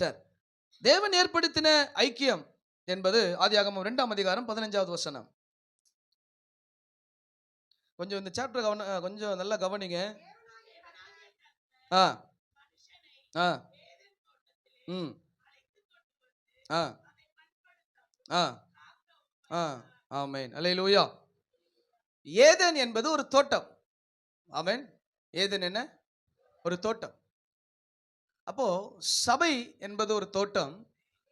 சரி, தேவன் ஏற்படுத்தின ஐக்கியம் என்பது ஆதியாகமம் 2ஆம் அதிகாரம் 15வது வசனம். கொஞ்சம் இந்த சாப்டர் கொஞ்சம் நல்லா கவனிங்க. ஆ ஆ ம் ஆ ஆ ஆ ஆமென். அல்லேலூயா. ஏதேன் என்பது ஒரு தோட்டம். ஆமென். ஏதேன் என்ன? ஒரு தோட்டம். அப்போ சபை என்பது ஒரு தோட்டம்,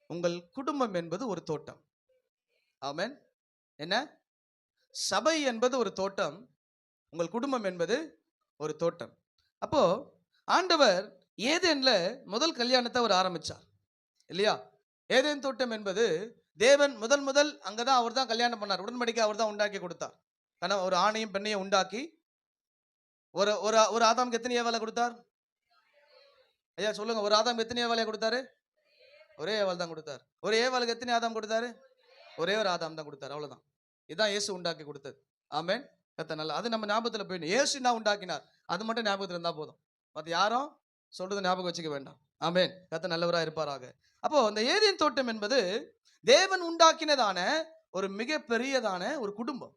உங்கள் குடும்பம் என்பது ஒரு தோட்டம். ஆமென். என்ன? சபை என்பது ஒரு தோட்டம், உங்கள் குடும்பம் என்பது ஒரு தோட்டம். அப்போ ஆண்டவர் ஏதேன்ல முதல் கல்யாணத்தை அவர் ஆரம்பிச்சார் இல்லையா? ஏதேன் தோட்டம் என்பது தேவன் முதல் அங்கதான் அவர் தான் கல்யாணம் பண்ணார். உடன்படிக்கை அவர் தான் உண்டாக்கி கொடுத்தார். ஆனா ஒரு ஆணையும் பெண்ணையும் உண்டாக்கி ஒரு ஒரு ஒரு ஆதாமுக்கு எத்தனை ஏவாளை கொடுத்தார்? ஐயா சொல்லுங்க, ஒரு ஆதாமுக்கு எத்தனை ஏவாளை கொடுத்தாரு? ஒரே ஏவாள் தான் கொடுத்தார். ஒரு ஏவாளுக்கு எத்தனை ஆதாம் கொடுத்தாரு? ஒரே ஒரு ஆதாம் தான் கொடுத்தார். அவ்வளவுதான். இதான் இயேசு உண்டாக்கி கொடுத்தது. ஆமென். கத்த நல்லா, அது நம்ம ஞாபகத்துல போயிடும். இயேசு தான் உண்டாக்கினார், அது மட்டும் ஞாபகத்துல இருந்தா போதும். மற்ற யாரும் சொல்றது ஞாபகம் வச்சுக்க வேண்டாம். ஆமென். கத்த நல்லவராக இருப்பாராக. அப்போ இந்த ஏதேன் தோட்டம் என்பது தேவன் உண்டாக்கினதான ஒரு மிக பெரியதான ஒரு குடும்பம்.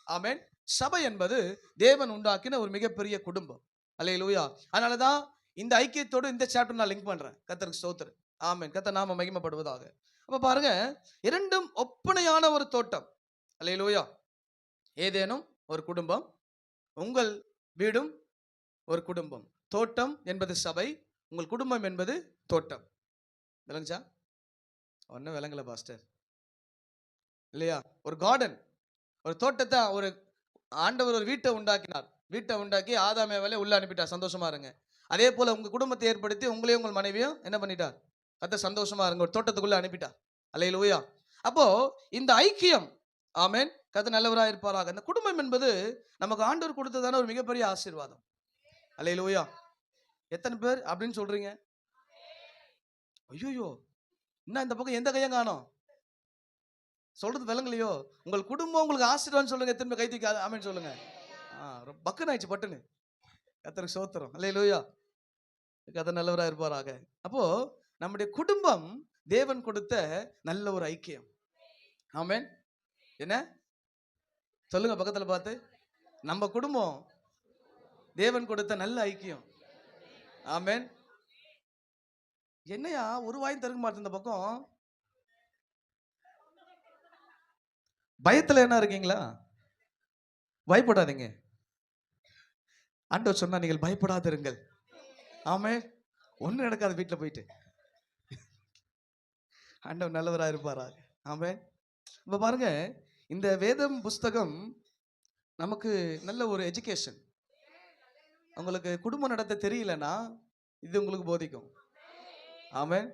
ஆமென். சபை என்பது தேவன் உண்டாக்கின ஒரு மிகப்பெரிய குடும்பம். அல்லேலூயா. அதனாலதான் இந்த ஐக்கியத்தோடு இந்த சாப்டர் நான் லிங்க் பண்றேன். கர்த்தருக்கு ஸ்தோத்திரம். ஆமென். கர்த்தர் நாம மகிமைப்படுவதாக. அப்ப பாருங்க, இரண்டும் ஒப்பனையான ஒரு தோட்டம். அல்லேலூயா. ஏதேனும் ஒரு குடும்பம், உங்கள் வீடும் ஒரு குடும்பம். தோட்டம் என்பது சபை, உங்கள் குடும்பம் என்பது தோட்டம். விளங்குச்சா? ஒன்னும் விளங்கல பாஸ்டர் இல்லையா? ஒரு கார்டன், ஒரு தோட்டத்தை, ஒரு ஆண்டவர் ஒரு வீட்டை உண்டாக்கினார். வீட்டை உண்டாக்கி ஆதாம் ஏவாளை உள்ள அனுப்பிட்டார். சந்தோஷமா இருங்க. அதே போல உங்க குடும்பத்தை ஏற்படுத்தி உங்களையும் உங்கள் மனைவியும் என்ன பண்ணிட்டார்? கர்த்தர் சந்தோஷமா இருங்க ஒரு தோட்டத்துக்குள்ள அனுப்பிட்டார். அல்லேலூயா. அப்போ இந்த ஐக்கியம், ஆமென், கர்த்தர் நல்லவராக இருப்பாராக. இந்த குடும்பம் என்பது நமக்கு ஆண்டவர் கொடுத்ததான ஒரு மிகப்பெரிய ஆசீர்வாதம். அல்லேலூயா. எத்தனை பேர் அப்படின்னு சொல்றீங்க? ஐயோ, இன்னும் இந்த பக்கம் எந்த கையும் காணோம். சொல்றது விளங்கலையோ? உங்கள் குடும்பம் உங்களுக்கு ஆசீர்வாதம் சொல்லுங்க. எத்தனை பேர் கை தூக்கி ஆமென் சொல்லுங்க. பக்குன்னு ஆயிடுச்சு பட்டுன்னு. கர்த்தருக்கு ஸ்தோத்திரம். அல்லேலூயா. கர்த்தர் நல்லவராக இருப்பாராக. அப்போ நம்முடைய குடும்பம் தேவன் கொடுத்த நல்ல ஒரு ஐக்கியம். ஆமென். என்ன சொல்லுங்க பக்கத்துல பார்த்து, நம்ம குடும்பம் தேவன் கொடுத்த நல்ல ஐக்கியம். ஆமென். என்னையா ஒரு வாயும் திறக்க மாட்டேன் இந்த பக்கம்? பயத்துல என்ன இருக்கீங்களா? பயப்படாதீங்க. ஆண்டவர் சொன்னா நீங்கள் பயப்படாதிருங்கள். ஆமென். ஒண்ணு நடக்காது வீட்டுல போயிட்டு. ஆண்டவர் நல்லவராக இருப்பாராக. ஆமென். இப்ப பாருங்க, இந்த வேதம் புஸ்தகம் நமக்கு நல்ல ஒரு எஜுகேஷன். உங்களுக்கு குடும்பம் நடத்த தெரியலன்னா இது உங்களுக்கு போதிக்கும். ஆமென்.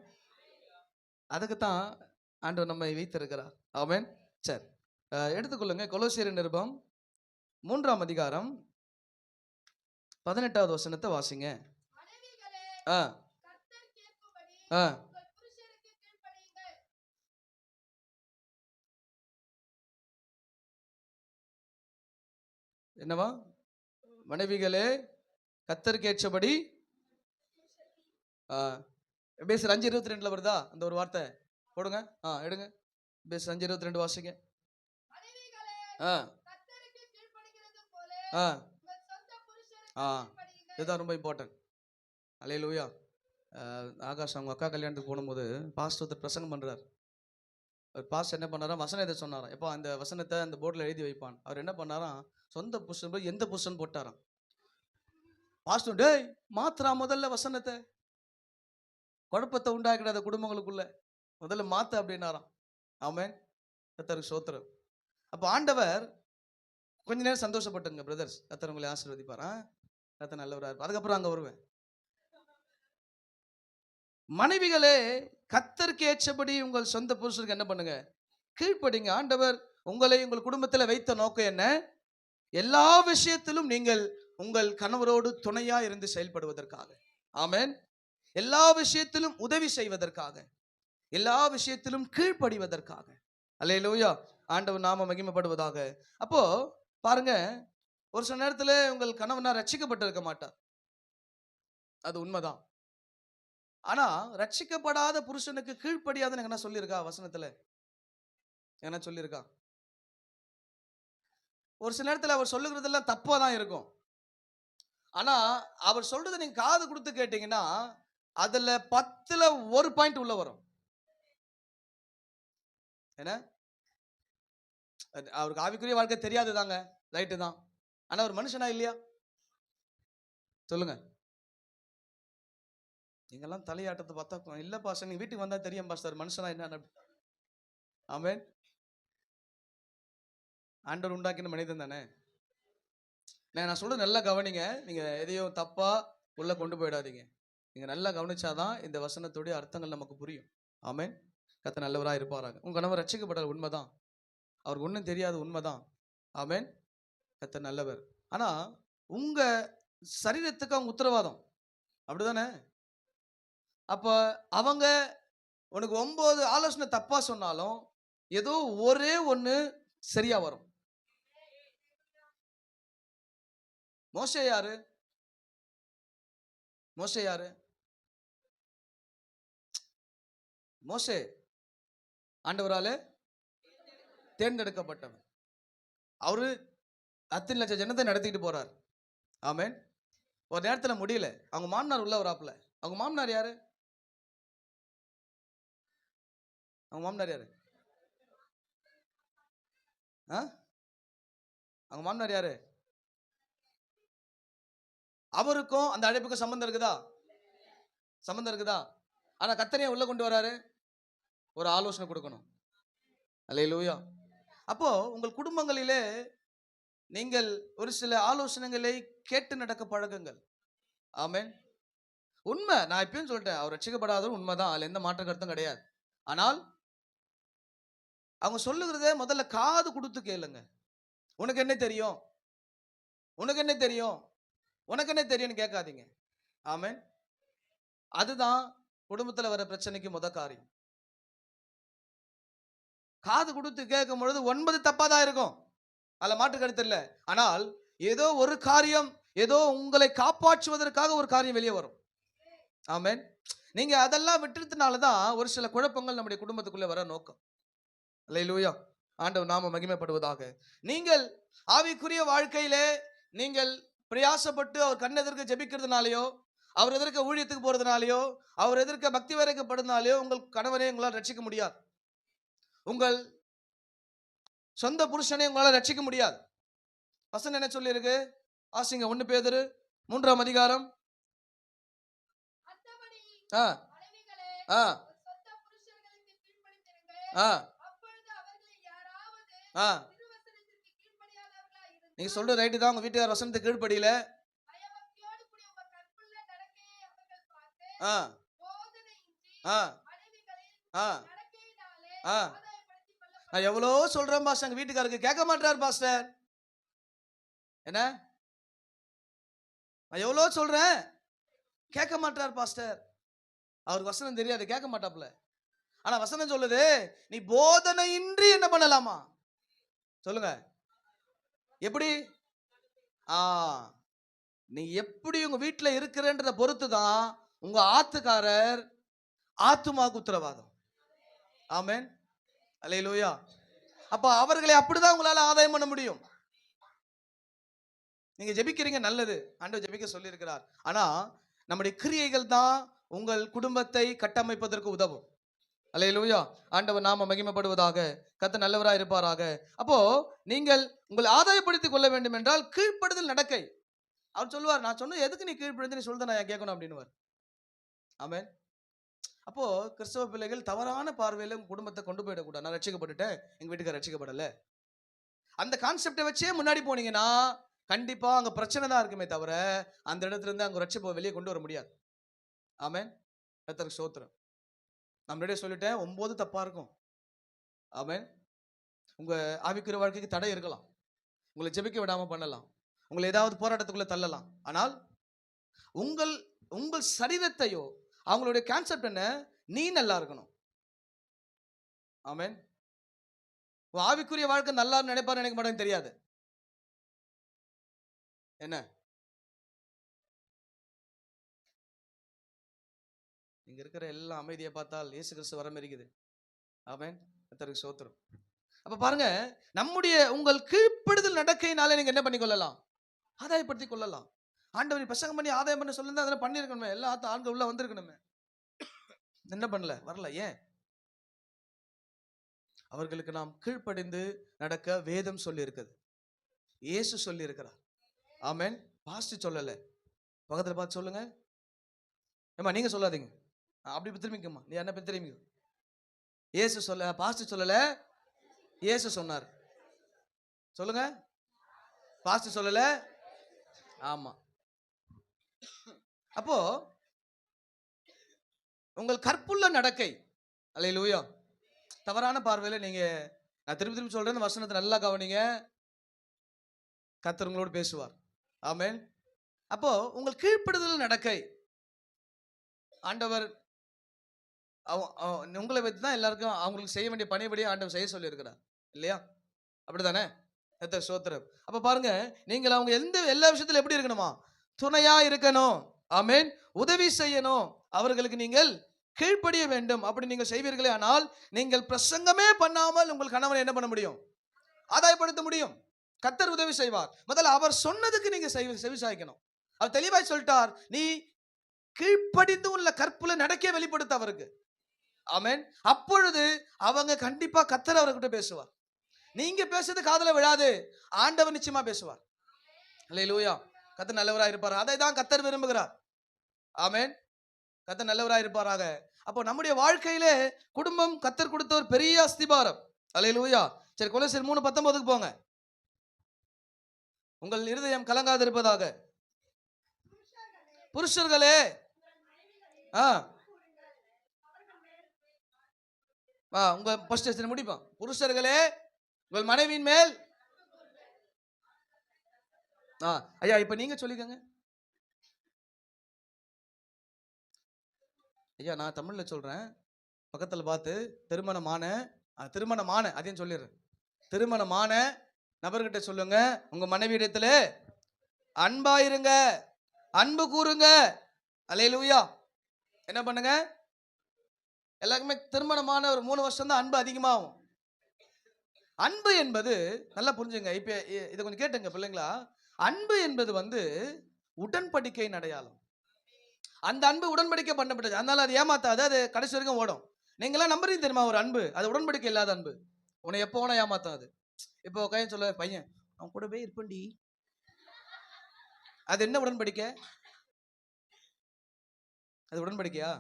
அதுக்கு தான் ஆண்டவர் நம்மை வைத்திருக்கிறார். ஆமென். சரி, எடுத்துக்கொள்ளுங்க கொலோசியர் நிருபம் 3ஆம் அதிகாரம் 18வது வசனத்தை வாசிங்க. ஆ ஆ என்னவா? மனைவிகளே கர்த்தருக்கு ஏற்றபடி. எபேசியர் 5:22 வருதா அந்த ஒரு வார்த்தை? போடுங்க. எடுங்க. எபேசியர் 5:22 வாசிங்க. ஆ ஆ ஆ இதுதான் ரொம்ப இம்பார்ட்டன்ட். அல்லேலூயா. ஆகாஷ் அவங்க அக்கா கல்யாணத்துக்கு போகும்போது பாஸ்டர் ஒருத்தர் பிரசங்கம் பண்றார். பாஸ்டர் என்ன பண்ணாராம்? வசனம் எதை சொன்னாராம்? எப்போ அந்த வசனத்தை அந்த போர்டில் எழுதி வைப்பான். அவர் என்ன பண்ணாராம்? சொந்த புருஷன் போய் எந்த புருஷன் போட்டாராம். பாஸ்டர் டேய் மாத்திரா முதல்ல வசனத்தை, குழப்பத்தை உண்டாக்கிடாத குடும்பங்களுக்குள்ள முதல்ல மாத்து அப்படின்னாராம். ஆமென். கர்த்தருக்கு ஸ்தோத்திரம். அப்போ ஆண்டவர் கொஞ்ச நேரம் சந்தோஷப்பட்டுங்க பிரதர்ஸ், கர்த்தர் உங்களை ஆசீர்வதிப்பாரா. கர்த்தர் நல்லவராக இருப்பார். அதுக்கப்புறம் அங்க வருவேன். மனைவிகளே கர்த்தருக்கு ஏற்றபடி உங்கள் சொந்த புருஷருக்கு என்ன பண்ணுங்க? கீழ்ப்படிங்க. ஆண்டவர் உங்களை உங்கள் குடும்பத்தில் வைத்த நோக்கம் என்ன? எல்லா விஷயத்திலும் நீங்கள் உங்கள் கணவரோடு துணையா இருந்து செயல்படுவதற்காக. ஆமென். எல்லா விஷயத்திலும் உதவி செய்வதற்காக, எல்லா விஷயத்திலும் கீழ்ப்படிவதற்காக. அல்லேலூயா. ஆண்டவர் நாம மகிமைப்படுவதாக. அப்போ பாருங்க, ஒரு சில நேரத்துல உங்கள் கணவனா ரட்சிக்கப்பட்டு இருக்க மாட்டார். அது உண்மைதான். ஆனா ரட்சிக்கப்படாத புருஷனுக்கு கீழ்ப்படியாதுன்னு என்ன சொல்லியிருக்கா வசனத்துல? என்ன சொல்லியிருக்கா? ஒரு சில நேரத்தில் அவர் சொல்லுகிறதெல்லாம் தப்பா தான் இருக்கும். ஆனா அவர் சொல்றதை நீங்க காது கொடுத்து கேட்டீங்கன்னா அதுல 10ல 1 பாயிண்ட் உள்ள வரும். என்ன? அவருக்கு ஆவிக்குரிய வாழ்க்கை தெரியாதுதாங்க, ரைட்டு தான். ஆனா ஒரு மனுஷனா இல்லையா? சொல்லுங்க. நீங்கெல்லாம் தலையாட்டத்தை பார்த்தா இல்ல பாஸ்டர், நீங்க வீட்டுக்கு வந்தா தெரியும் பாஸ்டர் மனுஷனா என்ன. ஆமென். ஆண்டவர் உண்டாக்கின மனிதன் தானே. நான் சொல்றது நல்லா கவனிங்க. நீங்க எதையும் தப்பா உள்ள கொண்டு போயிடாதீங்க. நீங்க நல்லா கவனிச்சாதான் இந்த வசனத்துடைய அர்த்தங்கள் நமக்கு புரியும். ஆமென். கர்த்தர் நல்லவராக இருப்பாராங்க. உங்க கணவர் ரட்சிக்கப்படாத உண்மைதான், அவருக்கு ஒன்றும் தெரியாது உண்மைதான். ஆமென். கர்த்தர் நல்லவர். ஆனா உங்க சரீரத்துக்கு அவங்க உத்தரவாதம், அப்படிதானே? அப்ப அவங்க உனக்கு 9 ஆலோசனை தப்பா சொன்னாலும் ஏதோ ஒரே ஒண்ணு சரியா வரும். மோசே யாரு? மோசே யாரு? மோசே ஆண்டவராலே தேர்ந்தெடுக்கப்பட்டவன். அவரு 10 லட்சம் ஜனத்தை நடத்திட்டு போறார். ஆமென். ஒரு நேரத்துல முடியல, அவங்க மாமனார் உள்ள வராப்புல. அவங்க மாமனார் யாரு? அவங்க மாமனார் யாரு? அவங்க மாமனார் யாரு? அவருக்கும் அந்த அழைப்புக்கும் சம்பந்தம் இருக்குதா? சம்பந்தம் இருக்குதா? ஆனா கர்த்தரையே உள்ள கொண்டு வராரு, ஒரு ஆலோசனை கொடுக்கணும். அல்லேலூயா. அப்போ உங்கள் குடும்பங்களிலே நீங்கள் ஒரு சில ஆலோசனைகளை கேட்டு நடக்க பழகுங்கள். ஆமென். உண்மை, நான் இப்பயும் சொல்லிட்டேன், அவர் ரட்சிக்கப்படாதவர் உண்மைதான், அதுல எந்த மாற்ற கருத்தும் கிடையாது. ஆனால் அவங்க சொல்லுகிறதே முதல்ல காது கொடுத்து கேளுங்க. உனக்கு என்ன தெரியும், உனக்கு என்ன தெரியும், உனக்கு என்ன தெரியும்னு கேட்காதீங்க. ஆமென். அதுதான் குடும்பத்துல வர பிரச்சனைக்கு முத காரியம். காது கொடுத்து கேட்கும் பொழுது 9 தப்பா தான் இருக்கும், அதுல மாற்று கருத்து இல்லை. ஆனால் ஏதோ ஒரு காரியம், ஏதோ உங்களை காப்பாற்றுவதற்காக ஒரு காரியம் வெளியே வரும். ஆமென். நீங்க அதெல்லாம் விட்டுறதுனால தான் ஒரு சில குழப்பங்கள் நம்முடைய குடும்பத்துக்குள்ள வர நோக்கம். அல்லேலூயா. ஆண்டவர் நாம மகிமைப்படுவதாக. நீங்கள் ஆவிக்குரிய வாழ்க்கையிலே நீங்கள் பிரயாசப்பட்டு அவர் கண்ணெதிர்க்க ஜெபிக்கிறதுனாலயோ, அவர் எதிர்க்க ஊழியத்துக்கு போறதுனாலயோ, அவர் எதிர்க்க பக்தி வரைக்கப்படுறதுனாலயோ உங்கள் கணவரை உங்களால் ரட்சிக்க முடியாது. உங்கள் சொந்த புருஷனை உங்களால் ரட்சிக்க முடியாது. வசனம் என்ன சொல்லி இருக்கு? ஆசிங்க 1 பேதுரு 3ஆம் அதிகாரம். ஆ ஆ ஆ ஆ நீங்க சொல்றது ரைட்டு தான். உங்க வீட்டுக்கார வசனத்துக்கு கீழ்ப்படியில ஆ ஆ ஆ ஆ நான் எவ்வளோ சொல்றேன் பாஸ்டர், எங்க வீட்டுக்காரருக்கு கேட்க மாட்டார் பாஸ்டர். என்ன? நான் எவ்வளோ சொல்றேன், கேட்க மாட்டார் பாஸ்டர். அவருக்கு வசனம் தெரியாது, கேட்க மாட்டாப்ல. ஆனா வசனம் சொல்லுது, நீ போதனையின்றி என்ன பண்ணலாமா? சொல்லுங்க. எப்படி? ஆ நீ எப்படி உங்க வீட்டுல இருக்கிறன்றத பொறுத்து தான் உங்க ஆத்துக்காரர் ஆத்துமாக்கு உத்தரவாதம். ஆமென். அல்லேலூயா. அப்ப அவர்களை அப்படிதான் உங்களால ஆதாயம் பண்ண முடியும். நீங்க ஜெபிக்கிறீங்க, நல்லது, ஆண்டவர் ஜெபிக்க சொல்லி இருக்கிறார். ஆனா நம்முடைய கிரியைகள் தான் உங்கள் குடும்பத்தை கட்டமைப்பதற்கு உதவும். அல்லேலூயா. ஆண்டவர் நாம மகிமைப்படுவதாக. கர்த்தர் நல்லவராய் இருப்பாராக. அப்போ நீங்கள் உங்களை ஆதாயப்படுத்திக் கொள்ள வேண்டும் என்றால் கீழ்ப்படுதல் நடக்கை. அவர் சொல்லுவார், நான் சொன்ன எதுக்கு நீ கீழ்ப்படிந்து நீ சொல்றத நான் கேட்கணும் அப்படின்னுவார். ஆமென். அப்போ கிறிஸ்தவ பிள்ளைகள் தவறான பார்வையில உங்க குடும்பத்தை கொண்டு போயிடக்கூடாது. நான் ரட்சிக்கப்பட்டுட்டேன், எங்க வீட்டுக்காரர் ரட்சிக்கப்படல, அந்த கான்செப்டை வச்சே முன்னாடி போனீங்கன்னா கண்டிப்பா அங்க பிரச்சனை தான் இருக்குமே தவிர அந்த இடத்துல இருந்து அங்க ரட்சிப்பை வெளியே கொண்டு வர முடியாது. ஆமென். கர்த்தருக்கு ஸ்தோத்திரம். நான் முன்னாடியே சொல்லிட்டேன், 9 தப்பா இருக்கும். ஆமென். உங்க ஆவிக்குரிய வாழ்க்கைக்கு தடை இருக்கலாம், உங்களை ஜெபிக்க விடாம பண்ணலாம், உங்களை ஏதாவது போராட்டத்துக்குள்ள தள்ளலாம். ஆனால் உங்கள் உங்கள் சரீரத்தையோ அவங்களுடைய கான்செப்ட் என்ன, நீ நல்லா இருக்கணும். ஆமென். ஆவிக்குரிய வாழ்க்கை நல்லா நினைப்பாரு நினைக்க மாட்டேன்னு தெரியாது. என்ன இங்க இருக்கிற எல்லா அமைதியை பார்த்தால் இயேசு கிறிஸ்து வரம் இருக்குது. ஆமென். கர்த்தருக்கு ஸ்தோத்திரம். அப்ப பாருங்க, நம்முடைய உங்கள் கீழ்ப்படுதல் நடக்கையினால நீங்க என்ன பண்ணி கொள்ளலாம்? ஆதாயப்படுத்திக் கொள்ளலாம். ஆண்டவர் பிரசங்கம் பண்ணி ஆதாயம் பண்ண சொல்லிருந்தா அதெல்லாம் பண்ணிருக்கணுமே. எல்லா ஆண்கள் உள்ள வந்திருக்கணுமே. என்ன பண்ணல? வரல. ஏன்? அவர்களுக்கு நாம் கீழ்ப்படிந்து நடக்க வேதம் சொல்லி இருக்குது. இயேசு சொல்லி இருக்கிறார். ஆமென். பாஸ்ட் சொல்லல. பக்கத்துல பார்த்து சொல்லுங்க. ஏமா நீங்க சொல்லாதீங்க. அப்படி திரும்பிக்கம்மா. நீ என்ன பத்தி திரும்பிக்க. இயேசு சொல்ல, பாஸ்ட் சொல்லல, இயேசு சொன்னார். சொல்லுங்க. பாஸ்ட் சொல்லல. ஆமா. அப்போ உங்கள் கற்புள்ள நடக்கை, அல்லேலூயா, தவறான பார்வையில நீங்க, நான் திருப்பி திருப்பி சொல்றேன், இந்த வசனத்தை நல்லா கவனிங்க. கர்த்தர் உங்களோடு பேசுவார். ஆமென். அப்போ உங்கள் கீழ்ப்படுதல் நடக்கை, ஆண்டவர் உங்களை வைத்து தான் எல்லாருக்கும் அவங்களுக்கு செய்ய வேண்டிய பணிபடியே ஆண்டவர் செய்ய சொல்லி இருக்கிறார் இல்லையா? அப்படித்தானே? கர்த்தர் ஸ்தோத்திரம். அப்ப பாருங்க, நீங்கள் அவங்க எல்லா விஷயத்துல எப்படி இருக்கணுமா? துணையா இருக்கணும். ஆமென். உதவி செய்யணும். அவர்களுக்கு நீங்கள் கீழ்ப்படிய வேண்டும். அப்படி நீங்கள் செய்வீர்களே ஆனால் நீங்கள் பிரசங்கமே பண்ணாமல் உங்கள் கணவனை என்ன பண்ண முடியும்? ஆதாயப்படுத்த முடியும். கர்த்தர் உதவி செய்வார். முதல்ல அவர் சொன்னதுக்கு நீங்க செவி சாய்க்கணும். அவர் தெளிவாய் சொல்லிட்டார், நீ கீழ்ப்படிந்து உள்ள கற்புல நடக்க வெளிப்படுத்த அவருக்கு. ஆமென். அப்பொழுது அவங்க கண்டிப்பா கர்த்தர் அவர்கிட்ட பேசுவார். நீங்க பேசுறது காதுல விழாது, ஆண்டவர் நிச்சயமா பேசுவார். அல்லேலூயா. கர்த்தர் நல்லவராய் இருப்பார். அதை தான் கர்த்தர் விரும்புகிறார். ஆமென். கர்த்தர் நல்லவராய் இருப்பாராக. அப்போ நம்முடைய வாழ்க்கையிலே குடும்பம் கர்த்தர் கொடுத்த ஒரு பெரிய அஸ்திபாரம். அல்லேலூயா. சரி, கொலோசியர் 3:19 போங்க. உங்கள் இருதயம் கலங்காதிருப்பதாக. புருஷர்களே, உங்க ஃபர்ஸ்ட் முடிப்போம். புருஷர்களே உங்கள் மனைவியின் மேல், ஐயா இப்ப நீங்க சொல்லிக்கங்க. ஐயா நான் தமிழ்ல சொல்றேன், பக்கத்துல பார்த்து திருமணமான அதையும் சொல்லிடுறேன். திருமணமான நபர்கிட்ட சொல்லுங்க, உங்க மனைவி இடத்துல அன்பாயிருங்க, அன்பு கூறுங்க. அல்லேலூயா. என்ன பண்ணுங்க? எல்லாருக்குமே திருமணமான ஒரு 3 வருஷம் தான் அன்பு அதிகமாகும். அன்பு என்பது நல்லா புரிஞ்சுங்க. இப்ப இதை கொஞ்சம் கேட்டுங்க பிள்ளைங்களா. அன்பு என்பது உடன்படிக்கையின் அடையாளம். அந்த அன்பு உடன்படிக்கை பண்ணப்பட்டது. அதனால அது ஏமாத்தாது, அது கடைசி வரைக்கும் ஓடும். நீங்களாம் நம்புறீங்க தெரியுமா? ஒரு அன்பு அது உடன்படிக்கை இல்லாத அன்பு. உன்னை எப்போ வேணா ஏமாத்தாது. இப்போ கையன் சொல்ல, பையன் அவன் கூடவே இருப்பண்டி, அது என்ன உடன்படிக்கை? அது உடன்படிக்கையா?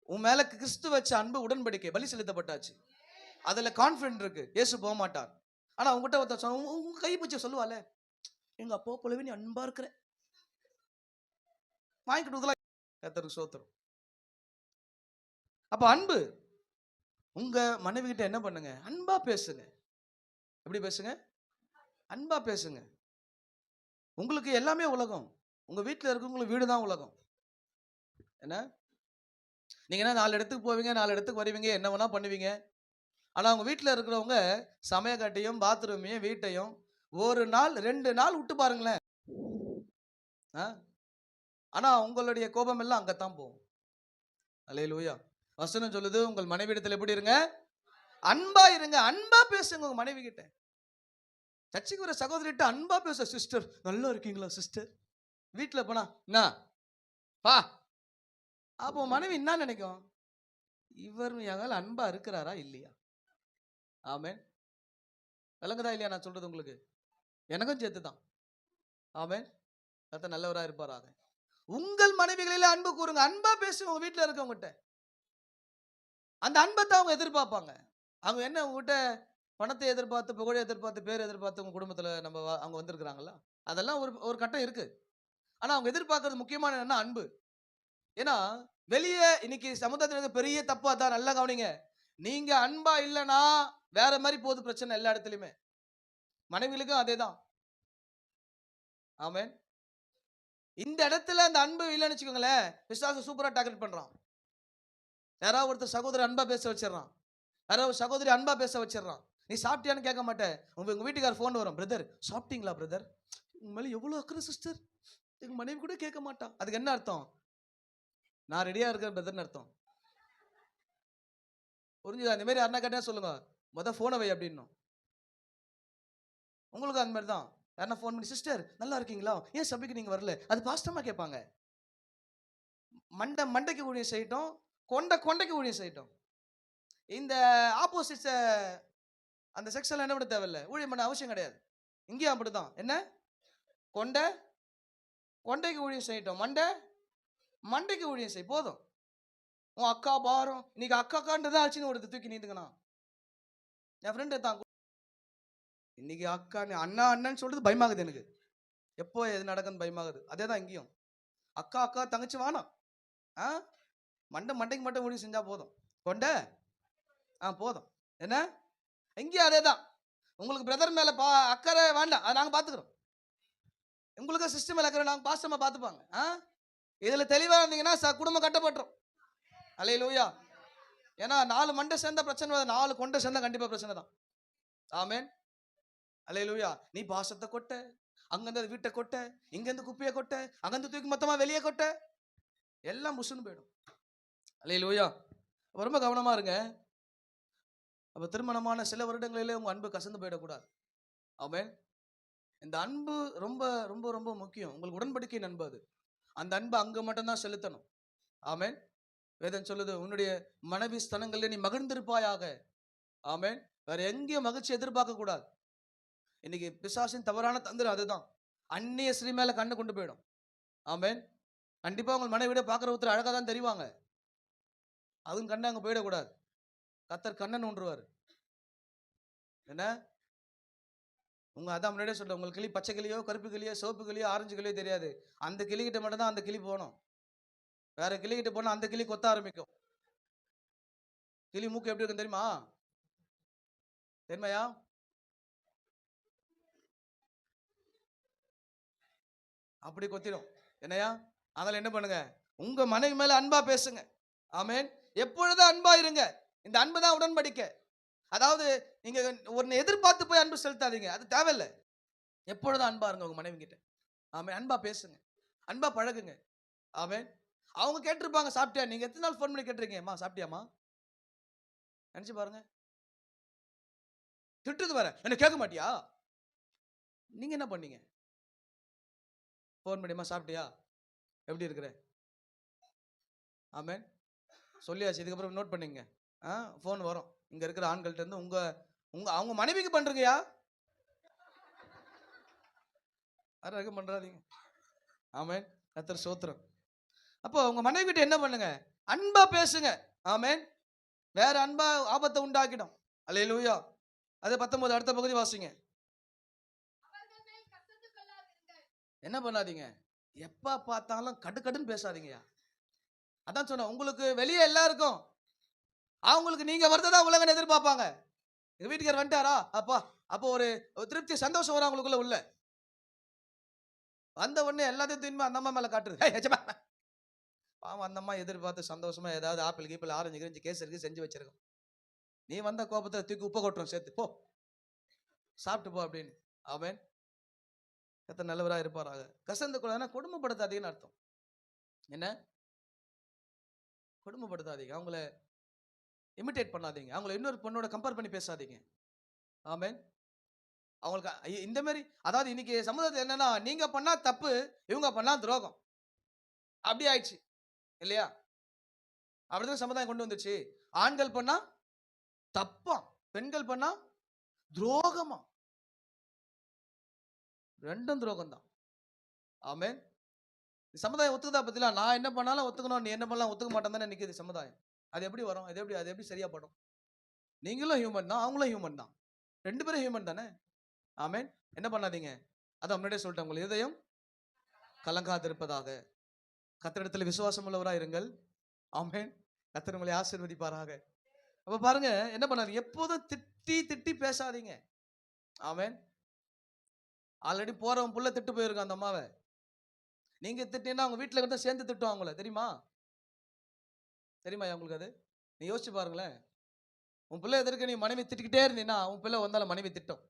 உன் மேல கிறிஸ்து வச்ச அன்பு உடன்படிக்கை, பலி செலுத்தப்பட்டாச்சு. அதுல கான்பிடன்ட் இருக்கு, இயேசு போக மாட்டார். ஆனா உங்ககிட்ட ஒருத்தர் உங்க கை பிடிச்ச சொல்லுவால, எங்க அப்பா போலவே நீ அன்பா இருக்கிற, வாங்கிக்கிட்டு கர்த்தருக்கு ஸ்தோத்திரம். அப்ப அன்பு, உங்க மனைவி கிட்ட என்ன பண்ணுங்க? அன்பா பேசுங்க. எப்படி பேசுங்க? அன்பா பேசுங்க. உங்களுக்கு எல்லாமே உலகம். உங்க வீட்டில் இருக்கவங்களுக்கு வீடு தான் உலகம். என்ன நீங்க என்ன 4 இடத்துக்கு போவீங்க, 4 இடத்துக்கு வருவீங்க, என்ன வேணா பண்ணுவீங்க. ஆனா உங்க வீட்டில் இருக்கிறவங்க சமயக்கட்டையும் பாத்ரூமையும் வீட்டையும் 1 நாள் 2 நாள் விட்டு பாருங்களேன். ஆனா உங்களுடைய கோபம் எல்லாம் அங்கத்தான் போகும். அல்லேலூயா. வசனம் சொல்லுது, உங்கள் மனைவி இடத்துல எப்படி இருங்க? அன்பா இருங்க. அன்பா பேசுங்க உங்க மனைவி கிட்ட. சர்ச்சைக்கு வர சகோதரிட்ட அன்பா பேச, சிஸ்டர் நல்லா இருக்கீங்களா சிஸ்டர்? வீட்டுல போனா என்ன பா, அப்போ மனைவி என்ன நினைக்கும்? இவர் எங்கால அன்பா இருக்கிறாரா இல்லையா? ஆமென். விளங்குதா இல்லையா நான் சொல்றது உங்களுக்கு? எனக்கும் சேர்த்துதான். ஆமென். கர்த்தர் நல்லவரா இருப்பாராக. உங்கள் மனைவிகளில அன்பு கூறுங்க. அன்பா பேசுங்க உங்க வீட்டுல இருக்கவங்ககிட்ட. அந்த அன்பத்தை அவங்க எதிர்பார்ப்பாங்க. அவங்க என்ன உங்ககிட்ட பணத்தை எதிர்பார்த்து, புகழை எதிர்பார்த்து, பேர் எதிர்பார்த்து உங்க குடும்பத்துல அவங்க வந்திருக்கிறாங்களா? அதெல்லாம் ஒரு கட்டம் இருக்கு. ஆனா அவங்க எதிர்பார்க்கறது முக்கியமான என்னன்னா அன்பு. ஏன்னா வெளியே இன்னைக்கு சமுதாயத்தில் பெரிய தப்பா தான், நல்லா கவனிங்க. நீங்க அன்பா இல்லைன்னா வேற மாதிரி போகுது பிரச்சனை எல்லா இடத்துலயுமே. மனைவிகளுக்கும் அதே தான். ஆமென். இந்த இடத்துல அந்த அன்பு இல்லைன்னு வச்சுக்கோங்களேன், பிசாசு சூப்பரா டார்கெட் பண்றான். யாராவது ஒருத்தர் சகோதரர் அன்பா பேச வச்சிடறான், யாராவது சகோதரி அன்பா பேச வச்சிடறான். நீ சாப்பிட்டியான்னு கேட்க மாட்டேன், உங்க வீட்டுக்கார போன் வரும், பிரதர் சாப்பிட்டீங்களா பிரதர்? உங்க மேல எவ்வளவு அக்கறை சிஸ்டர். எங்க மனைவி கூட கேட்க மாட்டான். அதுக்கு என்ன அர்த்தம்? நான் ரெடியா இருக்கேன் பிரதர்னு அர்த்தம். புரிஞ்சுதா? இந்த மாதிரி யாருன்னா கேட்டா சொல்லுங்க, போனை வை அப்படின்னும். உங்களுக்கு அந்த மாதிரி தான். யாருன்னா ஃபோன் பண்ணி, சிஸ்டர் நல்லா இருக்கீங்களா, ஏன் சபைக்கு நீங்க வரல, அது பாஸ்டமா கேட்பாங்க. மண்டைக்கு ஊழியம் செய்யட்டும், கொண்டைக்கு ஊழியம் செய்யட்டும். இந்த ஆப்போசிட்ஸ அந்த செக்ஷன்ல என்ன பண்ண தேவையில்லை, ஊழியம் பண்ண அவசியம் கிடையாது. இங்கேயும் அப்படிதான். என்ன கொண்டைக்கு ஊழியம் செய்யட்டும், மண்டைக்கு ஊழியம் செய் போதும். உன் அக்கா பாரம், இன்னைக்கு அக்கான்றதான் ஆச்சுன்னு ஒரு தூக்கி நீட்டுக்கணும். என் ஃப்ரெண்டு தான் இன்னைக்கு அக்கா அண்ணன்னு சொல்றது பயமாகுது எனக்கு. எப்போ எது நடக்குன்னு பயமாகுது. அதே தான் இங்கேயும். அக்கா தங்கச்சி வேணாம். மண்டைக்கு மட்டும் ஊழியம் செஞ்சா போதும். போதும். என்ன இங்கேயும் அதே தான். உங்களுக்கு பிரதர் மேல அக்கறை வேண்டாம், அதை நாங்கள் பார்த்துக்கிறோம். உங்களுக்கு சிஸ்டம் மேல அக்கறை நாங்கள் பாஸ்டமா பார்த்துப்பாங்க. இதுல தெளிவா இருந்தீங்கன்னா குடும்பம் கட்டப்பட்டுரும். அல்லேலூயா. ஏன்னா 4 மண்டை சேர்ந்தா பிரச்சனை, 4 கொண்டை சேர்ந்தா கண்டிப்பா பிரச்சனை தான். ஆமென். அல்லேலூயா. நீ பாசத்தை கொட்ட, அங்கிருந்து வீட்டை கொட்ட, இங்கிருந்து குப்பையை கொட்ட, அங்கிருந்து தூக்கி மொத்தமா வெளியே கொட்ட, எல்லாம் முசுன்னு போயிடும். அல்லேலூயா. ரொம்ப கவனமா இருங்க. அப்ப திருமணமான சில வருடங்களிலே உங்க அன்பு கசந்து போயிடக்கூடாது. ஆமென். இந்த அன்பு ரொம்ப ரொம்ப ரொம்ப முக்கியம். உங்களுக்கு உடன்படிக்கை அன்பு அது. அந்த அன்பு அங்க மட்டும்தான் செலுத்தணும். ஆமென். வேதம் சொல்லுது, உன்னுடைய மனைவி ஸ்தனங்களில் நீ மகிழ்ந்திருப்பாயாக. ஆமென். வேற எங்கேயும் மகிழ்ச்சி எதிர்பார்க்க கூடாது. இன்னைக்கு பிசாசின் தவறான தந்திரம் அதுதான். அந்நிய ஸ்ரீ மேல கண்ணு கொண்டு போயிடும். ஆமென். கண்டிப்பா உங்கள் மனைவிட பார்க்குற ஒருத்தர் அழகா தான் தெரிவாங்க. அதுவும் கண்ணு அங்கே போயிடக்கூடாது. கத்தர் கண்ணன் ஒன்றுவார். என்ன அதான் முன்னாடியே சொல்றேன், உங்களுக்கு கிளி பச்சை கிளியோ கருப்பு கிளியோ சிவப்பு கிளியோ ஆரஞ்சு கிளியோ தெரியாது. அந்த கிளிகிட்ட மட்டும் தான் அந்த கிளி போகணும். வேற கிளிகிட்ட போனா அந்த கிளி கொத்த ஆரம்பிக்கும். கிளி மூக்கு எப்படி இருக்கும் தெரியுமா? தெரியுமாயா? அப்படி கொத்திடும். என்னையா? அதனால என்ன பண்ணுங்க, உங்க மனைவி மேல அன்பா பேசுங்க. ஆமென். எப்பொழுதும் அன்பா இருங்க. இந்த அன்பு தான் உடன்படிக்கை. அதாவது நீங்க ஒன்னு எதிர்பார்த்து போய் அன்பு செலுத்தாதீங்க, அது தேவையில்லை. எப்பொழுதும் அன்பா இருங்க உங்க மனைவி கிட்ட. ஆமென். அன்பா பேசுங்க, அன்பா பழகுங்க. ஆமென். அவங்க கேட்டிருப்பாங்க சாப்பிட்டியா, நீங்க எத்தனை நாள் ஃபோன் பண்ணி கேட்டிருக்கீங்கம்மா சாப்பிட்டியாமா? நினைச்சு பாருங்க. திட்டுது வர, என்ன கேட்க மாட்டியா? நீங்க என்ன பண்ணீங்க? ஃபோன் பண்ணியம்மா சாப்பிட்டியா, எப்படி இருக்கிற? ஆமென். சொல்லியாச்சு. இதுக்கப்புறம் நோட் பண்ணிங்க. ஃபோன் வரும் இங்க இருக்கிற ஆண்கள்ட்ட இருந்து. அவங்க மனைவிக்கு பண்றீங்கயா, யாரும் பண்றாதீங்க. ஆமென். கர்த்தர் ஸ்தோத்திரம். அப்போ உங்க மனைவி கிட்ட என்ன பண்ணுங்க, அன்பா பேசுங்க. ஆமென். வேற அன்பா ஆபத்தை உண்டாக்கிடும். அல்லேலூயா. அது 19 அடுத்த பகுதி வாசிங்க. என்ன பண்ணாதீங்க, எப்ப பார்த்தாலும் கடுன்னு பேசாதீங்கயா. அதான் சொன்ன, உங்களுக்கு வெளியே எல்லாருக்கும் அவங்களுக்கு நீங்க வரதான் உலகம் எதிர்பார்ப்பாங்க. எங்க வீட்டுக்காரர் வந்துட்டாரா அப்போ ஒரு திருப்தி சந்தோஷம் வரும் அவங்களுக்குள்ள. உள்ள வந்த உடனே எல்லாத்தையும் தூய்மை அந்த அம்மா மேல காட்டுறது. பாவம், அந்த அம்மா எதிர்பார்த்து சந்தோஷமா ஏதாவது ஆப்பிள் கீப்பிள் ஆரஞ்சு கிரிஞ்சு கேசருக்கு செஞ்சு வச்சிருக்கோம். நீ வந்த கோபத்தை தூக்கி உப்பை கொட்டுறோம் சேர்த்து, போ சாப்பிட்டு போ அப்படின்னு. ஆமென். கர்த்தர் நல்லவராக இருப்பாராக. கசந்து கொள்ளாதுன்னா கொடுமைப்படுத்தாதீங்கன்னு அர்த்தம். என்ன? கொடுமைப்படுத்தாதீங்க, அவங்கள இமிட்டேட் பண்ணாதீங்க, அவங்கள இன்னொரு பொண்ணோட கம்பேர் பண்ணி பேசாதீங்க. ஆமென். அவங்களுக்கு இந்த மாதிரி, அதாவது இன்னைக்கு சமுதாயத்தில் என்னன்னா, நீங்க பண்ணா தப்பு, இவங்க பண்ணா துரோகம், அப்படி ஆயிடுச்சு இல்லையா? அப்படிதான் சமுதாயம் கொண்டு வந்துச்சு. ஆண்கள் பண்ணா தப்பா, பெண்கள் பண்ணா துரோகமா, ரெண்டும் துரோகம் தான். ஆமென். சமுதாயம் ஒத்துக்குதா பத்தில? நான் என்ன பண்ணாலும் ஒத்துக்கணும், நீ என்ன பண்ணலாம் ஒத்துக்க மாட்டேன் தானே நிக்குது சமுதாயம். அது எப்படி வரும்? அது எப்படி சரியா படும்? நீங்களும் ஹியூமன் தான், அவங்களும் ஹியூமன் தான், 2 பேரும் ஹியூமன் தானே. ஆமென். என்ன பண்ணாதீங்க, அதான் முன்னாடியே சொல்லிட்டேன், உங்கள் இதயம் கலங்காதிருப்பதாக. கர்த்தரிடத்தில் விசுவாசம் உள்ளவராக இருங்கள். ஆமென். கர்த்தர் உங்களை ஆசீர்வதிப்பாராக. அப்ப பாருங்க, என்ன பண்ணாதீங்க, எப்போதும் திட்டி பேசாதீங்க. ஆமென். ஆல்ரெடி போறவன் புள்ள திட்டு போயிருக்கான் அந்த அம்மாவை. நீங்க திட்டினா அவங்க வீட்டில் கிட்ட சேர்ந்து திட்டும் அவங்கள. தெரியுமா உங்களுக்கு? அது நீ யோசிச்சு பாருங்களேன். உன் பிள்ளை எதற்கு நீ மனைவி திட்டிக்கிட்டே இருந்தீங்கன்னா உன் பிள்ளை வந்தாலும் மனைவி திட்டும்.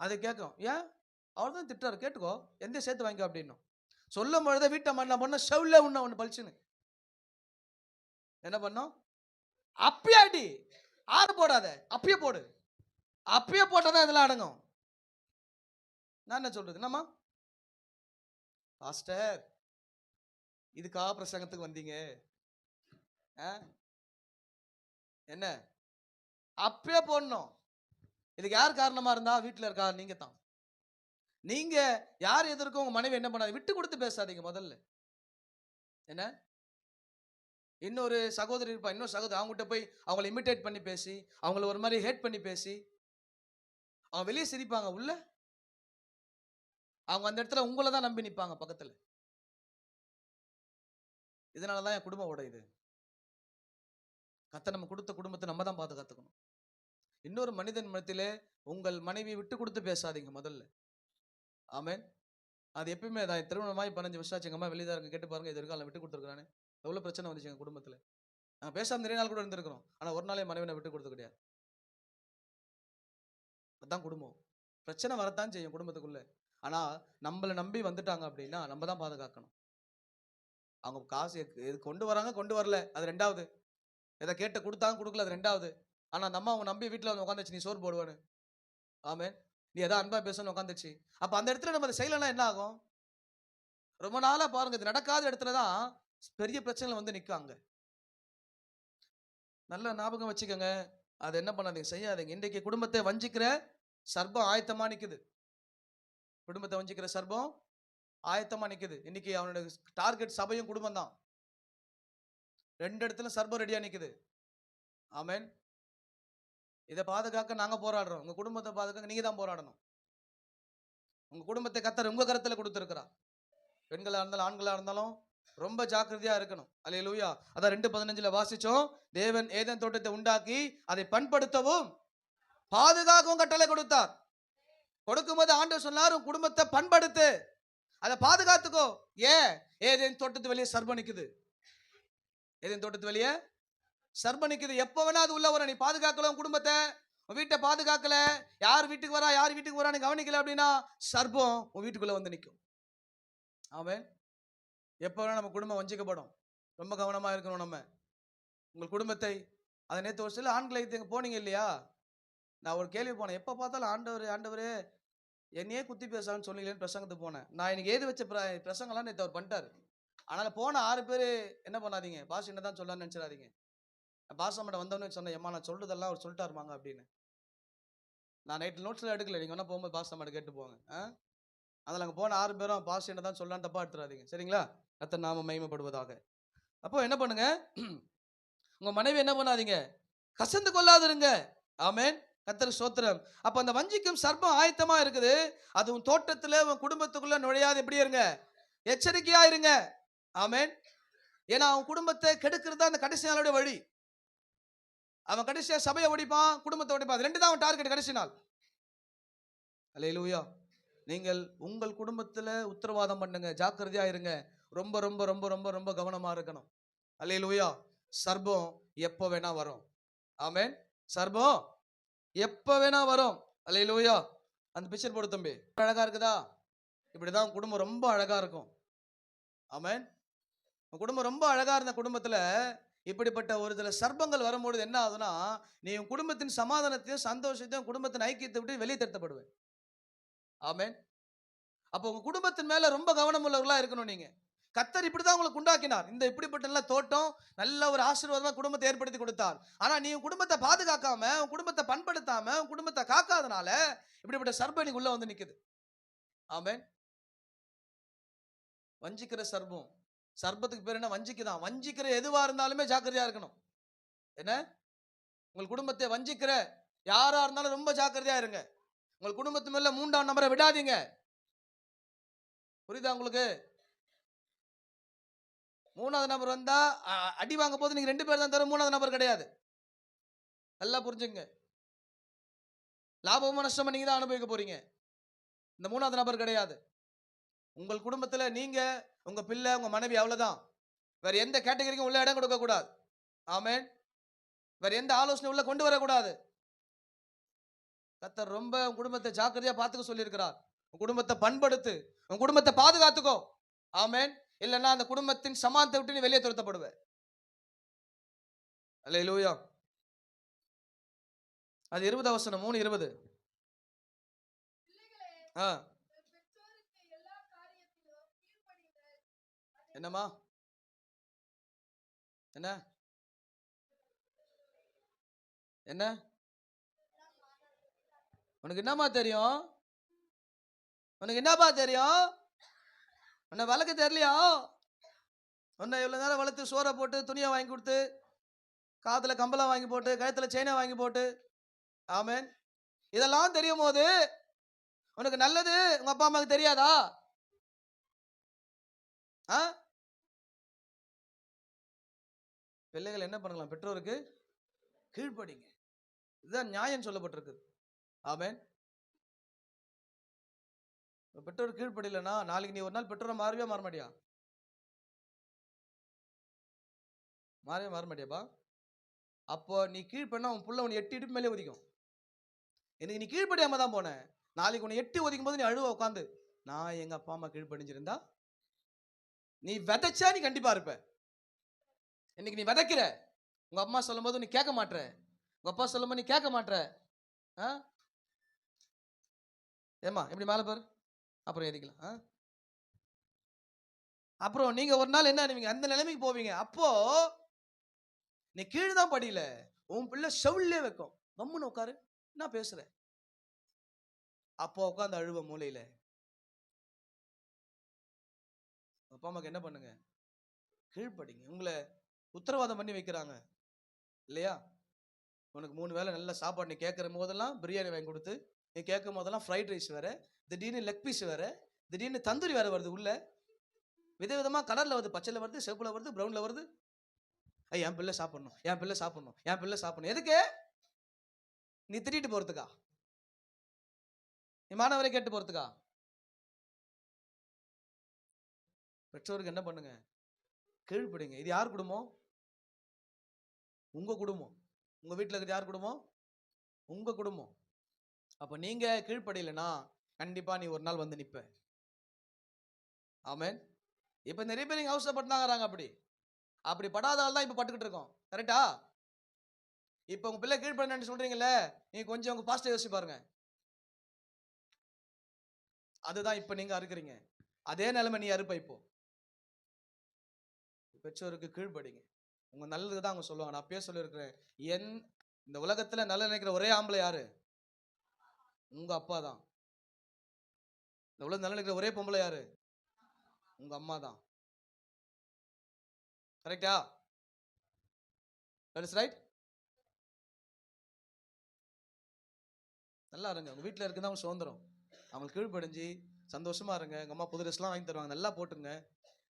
அதை கேட்கும். ஏன்? அவர் தான் திட்டாரு, கேட்டுக்கோ, எந்த சேர்த்து வாங்கிக்கோ அப்படின்னும். சொல்லும் பொழுது வீட்டை என்ன பண்ண செவ்ல ஒண்ணு பளிச்சுன்னு என்ன பண்ணோம், அப்பயே அடி, ஆறு போடாத, அப்பயே போடு, அப்பயே போட்டாதான் இதெல்லாம் அடங்கும். நான் என்ன சொல்றது, என்னம்மா பாஸ்டர் இதுக்கா பிரசங்கத்துக்கு வந்தீங்க, என்ன அப்பயே போடணும். இதுக்கு யார் காரணமா இருந்தா, வீட்டுல இருக்கா நீங்க தான். நீங்க யார் எதிர்க்கும் உங்க மனைவி என்ன பண்ணாது, விட்டு கொடுத்து பேசாதீங்க முதல்ல. என்ன இன்னொரு சகோதரி இருப்பா, இன்னொரு சகோதரி, அவங்ககிட்ட போய் அவங்களை இமிட்டேட் பண்ணி பேசி, அவங்கள ஒரு மாதிரி ஹேட் பண்ணி பேசி, அவங்க வெளியே சிரிப்பாங்க, உள்ள அவங்க அந்த இடத்துல உங்களை தான் நம்பி நிற்பாங்க பக்கத்துல. இதனாலதான் என் குடும்பம் உடையுது. கத்த நம்ம கொடுத்த குடும்பத்தை நம்ம தான் பாதுகாத்துக்கணும். இன்னொரு மனிதன் மத்தியிலே உங்கள் மனைவி விட்டு கொடுத்து பேசாதீங்க முதல்ல. ஆமென். அது எப்பயுமே தான். திருமணமாய் 15 வருஷம் ஆச்சு, எங்க அம்மா வெளியே தான் இருக்கு, கேட்டு பாருங்க. இது வரைக்கும் விட்டு கொடுத்துருக்கானே, எவ்வளவு பிரச்சனை வந்துச்சு எங்க குடும்பத்துல. நான் பேசாம நிறைய நாள் கூட இருந்திருக்கிறோம், ஆனா ஒரு நாளே மனைவியை விட்டு கொடுத்து கிடையாது. அதுதான் குடும்பம். பிரச்சனை வரத்தான் செய்யும் குடும்பத்துக்குள்ள, ஆனா நம்மளை நம்பி வந்துட்டாங்க அப்படின்னா நம்ம தான் பாதுகாக்கணும். அவங்க காசு எது கொண்டு வராங்க, கொண்டு வரல அது ரெண்டாவது, எதை கேட்ட கொடுத்தாங்க கொடுக்கல அது ரெண்டாவது. ஆனா நம்ம அவங்க நம்பி வீட்டுல வந்து உட்காந்துச்சு, நீ சோறு போடுவானு, ஆமென், நீ எதா அன்பா பேசணும் உட்காந்துச்சு. அப்ப அந்த இடத்துல நம்ம அதை செய்யலன்னா என்ன ஆகும், ரொம்ப நாளா பாருங்க, இது நடக்காத இடத்துலதான் பெரிய பிரச்சனை வந்து நிற்காங்க. நல்ல ஞாபகம் வச்சுக்கோங்க, அது என்ன பண்ணாதீங்க, செய்யாதீங்க. இன்றைக்கு குடும்பத்தை வஞ்சிக்கிற சர்ப்பம் ஆயத்தமா நிக்குது. குடும்பத்தை வஞ்சிக்கிற சர்ப்பம் ஆயத்தமா நிக்குது. இன்னைக்கு அவனோட டார்கெட் சபையும் குடும்பம் தான். ரெண்டு இடத்துல சர்ப்பம் ரெடியா நிக்குது. ஆமென். இதை பாதுகாக்க நாங்க போராடுறோம். உங்க குடும்பத்தை பாதுகாக்க நீங்க தான் போராடணும். உங்க குடும்பத்தை கர்த்தர் உங்க கரத்துல கொடுத்திருக்கிறார். பெண்களா இருந்தாலும் ஆண்களா இருந்தாலும் ரொம்ப ஜாக்கிரதையா இருக்கணும். அல்லேலூயா. அதான் 2:15 வாசிச்சோம், தேவன் ஏதேன் தோட்டத்தை உண்டாக்கி அதை பண்படுத்தவும் பாதுகாக்கவும் கட்டளை கொடுத்தார். கொடுக்கும்போது ஆண்டவர் சொன்னார், உன் குடும்பத்தை பண்படுத்து, அதை பாதுகாத்துக்கோ. ஏதேன் தோட்டத்து வெளியே சர்ப்பம் நிக்குது. ஏதேன் தோட்டத்து வெளியே சர்ப்பம் நிக்குது. எப்ப வேணா அது உள்ள வர, நீ பாதுகாக்கல குடும்பத்தை, உன் வீட்டை பாதுகாக்கல, யார் வீட்டுக்கு வரா யார் வீட்டுக்கு வரான்னு கவனிக்கல அப்படின்னா சர்ப்பம் உன் வீட்டுக்குள்ள வந்து நிற்கும். ஆமென். எப்ப வேணா நம்ம குடும்பம் வஞ்சிக்கப்படும். ரொம்ப கவனமா இருக்கணும் நம்ம. உங்கள் குடும்பத்தை, அதை நேற்று ஒரு சில ஆண்களை போனீங்க இல்லையா, நான் ஒரு கேள்வி போனேன், எப்ப பார்த்தாலும் ஆண்டவரே என்னையே குத்தி பேசான்னு சொன்னீங்களேன்னு பிரசங்கத்துக்கு போனேன். நான் இன்னைக்கு ஏது வச்ச பிரசங்கம்லாம் நேற்று அவர் பண்ணிட்டாரு. அதனால போன 6 பேர் என்ன பண்ணாதீங்க, பாஸ் என்னதான் சொல்லலாம்னு நினைச்சிடாதீங்க. பாஸ் நம்மகிட்ட வந்தவொடனே சொன்னேன், ஏமா நான் சொல்றதெல்லாம் அவர் சொல்லிட்டாருமாங்க அப்படின்னு. நான் நைட்டு நோட்ஸ்ல எடுக்கல, நீங்க வேணா போகும்போது பாஸ் நம்மகிட்ட கேட்டு போங்க. அதில் அங்கே போன 6 பேரும் பாஸ் என்னதான் சொல்லலான்னு தப்பா எடுத்துறாதீங்க, சரிங்களா? கர்த்தர் நாம மகிமைப்படுவதாக. அப்போ என்ன பண்ணுங்க, உங்க மனைவி என்ன பண்ணாதீங்க, கசந்து கொள்ளாதிருங்க. ஆமென். கர்த்தர் ஸ்தோத்திரம். அப்ப அந்த வஞ்சிக்கும் சர்ப்பம் ஆயத்தமா இருக்குது. அதுவும் தோட்டத்துல உன் குடும்பத்துக்குள்ள நுழையாது எப்படி இருங்க, எச்சரிக்கையா இருங்க. ஆமென். ஏன்னா அவன் குடும்பத்தை கெடுக்கிறது அந்த கடைசி நாளுடைய வழி. அவன் கடைசியா சபையை ஒடிப்பான், குடும்பத்தை ஒடிப்பான். ரெண்டு தான் அவன் டார்கெட் கடைசி நாள். அல்லேலூயா. நீங்கள் உங்கள் குடும்பத்துல உத்தரவாதம் பண்ணுங்க, ஜாக்கிரதையா இருங்க. ரொம்ப ரொம்ப ரொம்ப ரொம்ப ரொம்ப கவனமா இருக்கணும். அல்லேலூயா. சர்ப்பம் எப்ப வேணா வரும். ஆமென். சர்ப்பம் எப்ப வேணா வரும். அல்லேலூயா. அந்த பிக்சர் போடு தம்பி, அழகா இருக்குதா? இப்படிதான் குடும்பம் ரொம்ப அழகா இருக்கும். ஆமென். குடும்பம் ரொம்ப அழகா இருந்த குடும்பத்துல இப்படிப்பட்ட ஒரு சில சர்ப்பங்கள் வரும்போது என்ன ஆகுதுன்னா, நீ உன் குடும்பத்தின் சமாதானத்தையும் சந்தோஷத்தையும் குடும்பத்தின் ஐக்கியத்தை விட்டு வெளியே தடுத்தப்படுவேன். ஆமென். அப்போ உங்க குடும்பத்தின் மேல ரொம்ப கவனம் உள்ளவர்களா இருக்கணும் நீங்க. கர்த்தர் இப்படிதான் உங்களுக்கு உண்டாக்கினார். இந்த இப்படிப்பட்ட நல்ல தோட்டம், நல்ல ஒரு ஆசீர்வாதமா குடும்பத்தை ஏற்படுத்தி கொடுத்தார். ஆனா நீ உன் குடும்பத்தை பாதுகாக்காம, உன் குடும்பத்தை பண்படுத்தாம, உன் குடும்பத்தை காக்காதனால இப்படிப்பட்ட சர்ப்பம் உள்ள வந்து நிக்குது. ஆமென். வஞ்சிக்கிற சர்ப்பம். சர்ப்பத்துக்கு பேர் என்ன, வஞ்சிக்குதான். வஞ்சிக்கிற எதுவா இருந்தாலுமே ஜாக்கிரதையா இருக்கணும். என்ன, உங்கள் குடும்பத்தை வஞ்சிக்கிற யாரா இருந்தாலும் ரொம்ப ஜாக்கிரதையா இருங்க. உங்கள் குடும்பத்து மேல 3ஆம் நபரை விடாதீங்க. புரியுதா உங்களுக்கு? 3வது நபர் வந்தா அடி வாங்க போது நீங்க 2 பேர் தான் தவிர 3வது நபர் கிடையாது. நல்லா புரிஞ்சுங்க. லாபமும் நஷ்டமும் நீங்க தான் அனுபவிக்க போறீங்க. இந்த 3வது நபர் கிடையாது. உங்கள் குடும்பத்துல நீங்க, உங்க பிள்ளை, உங்க மனைவி, அவ்வளவுதான். வேற எந்த கேட்டகரிக்கும் உள்ள இடம் கொடுக்க கூடாது. ஆமென். வேற எந்த ஆலோசனை உள்ள கொண்டு வரக்கூடாது. கர்த்தர் ரொம்ப உன் குடும்பத்தை ஜாக்கிரதையா பார்த்துக்க சொல்லி இருக்கிறார். உன் குடும்பத்தை பண்படுத்து, உன் குடும்பத்தை பாதுகாத்துக்கோ. ஆமென். இல்லைன்னா அந்த குடும்பத்தின் சமானத்தை விட்டு நீ வெளியே துரத்தப்படுவ. அல்லேலூயா. அது 20 வசனம் 3:20. ஆ என்னம்மா என்ன என்ன உனக்கு என்னம்மா தெரியும்? உனக்கு என்னப்பா தெரியும்? உன்னை வளர்க்க தெரியலையா? உன்னை இவ்வளவு நேரம் வளர்த்து சோறை போட்டு துணியை வாங்கி கொடுத்து காதுல கம்பளம் வாங்கி போட்டு கழுத்துல செயினை வாங்கி போட்டு, ஆமென், இதெல்லாம் தெரியும் போது உனக்கு நல்லது உங்க அப்பா அம்மாவுக்கு தெரியாதா? ஆ? பிள்ளைகள் என்ன பண்ணலாம்? பெற்றோருக்கு கீழ்ப்படிங்க. இதுதான் நியாயம் சொல்லப்பட்டிருக்கு. ஆமென். பெற்றோர் கீழ்ப்படியலனா நாளைக்கு நீ ஒரு நாள் பெற்றோரை மாறவே மாற மாட்டியா? மாறவே மாற மாட்டியாப்பா? அப்போ நீ கீழ்ப்படினா உன் புள்ள உன்னை 8 இடுப்பு மேலே ஒதிக்கும். இன்னைக்கு நீ கீழ்ப்படியாம தான் போன. நாளைக்கு உன்னை 8 ஒதிக்கும் போது நீ அழுவ உட்காந்து, நான் எங்க அப்பா அம்மா கீழ்ப்படிஞ்சிருந்தா. நீ விதைச்சா நீ கண்டிப்பா இருப்ப. இன்னைக்கு நீ விதைக்கிற, உங்க அம்மா சொல்லும் போது நீ கேட்க மாட்ற, உங்க அப்பா சொல்லும் போது நீ கேட்க மாட்ற. ஏமா எப்படி மேலே பாரு, அப்புறம் ஏறிக்கலாம். அப்புறம் நீங்க ஒரு நாள் என்ன ஆனீங்க? அந்த நிலைமைக்கு போவீங்க. அப்போ நீ கீழே தான் படியில, உன் பிள்ளை செவிலே வைக்கும். கம்முன்னு உட்காரு, நான் பேசுறேன். அப்போ உட்காந்து அழுவ மூலையில. அப்பா அம்மாக்கு என்ன பண்ணுங்க? கீழ்ப்படிங்க. உங்களை உத்தரவாதம் பண்ணி வைக்கிறாங்க இல்லையா? உனக்கு 3 வேளை நல்ல சாப்பாடு, நீ கேட்குற போதெல்லாம் பிரியாணி வாங்கி கொடுத்து, நீ கேட்கும் போதெல்லாம் ஃப்ரைட் ரைஸ் வேற, திடீர்னு லெக் பீஸ் வேற, திடீர்னு தந்தூரி வேற வருது உள்ள, விதவிதமா கலர்ல வருது, பச்சைல வருது, செவப்புல வருது, பிரவுன்ல வருது. என் பிள்ளை சாப்பிடணும், என் பிள்ளை சாப்பிடணும், என் பிள்ளை சாப்பிடணும். எதுக்கு? நீ திட்டிட்டு போறதுக்கா? நீ மாணவரை கேட்டு போறதுக்கா? பெற்றோருக்கு என்ன பண்ணுங்க? கீழ்ப்படிங்க. இது யார் குடும்பம்? உங்க குடும்பம். உங்க வீட்டில் இருக்கிற யார் குடும்பம்? உங்க குடும்பம். அப்ப நீங்க கீழ்ப்படியலனா கண்டிப்பா நீ ஒரு நாள் வந்து நிப்ப. ஆமென். இப்ப நிறைய பேர் இங்க அவசரப்பட்டாங்க. அப்படி படாதால் தான் இப்ப பட்டுக்கிட்டு இருக்கோம். கரெக்டா? இப்ப உங்க பிள்ளை கீழ்ப்படின்னு சொல்றீங்கல்ல, நீங்க கொஞ்சம் உங்க பாஸ்டர் யோசிச்சு பாருங்க. அதுதான் இப்ப நீங்க அறுக்குறீங்க. அதே நிலைமை நீ அறுப்ப. இப்போ பெற்றோருக்கு கீழ்ப்படிங்க. உங்க நல்லதுக்கு தான் அவங்க சொல்லுவாங்க. நான் அப்பயே சொல்லியிருக்கிறேன், இந்த உலகத்துல நல்ல நினைக்கிற ஒரே ஆம்பளை யாரு? உங்க அப்பா தான். இந்த உலகம் நல்ல நினைக்கிற ஒரே பொம்பளை யாரு? உங்க அம்மா தான். கரெக்டா? That is right. நல்லா இருங்க. உங்க வீட்டில் இருக்குதான் அவங்க சுதந்திரம். அவங்களுக்கு கீழ்ப்படிஞ்சு சந்தோஷமா இருங்க. எங்க அம்மா புது ட்ரெஸ்லாம் வாங்கி தருவாங்க, நல்லா போட்டுங்க.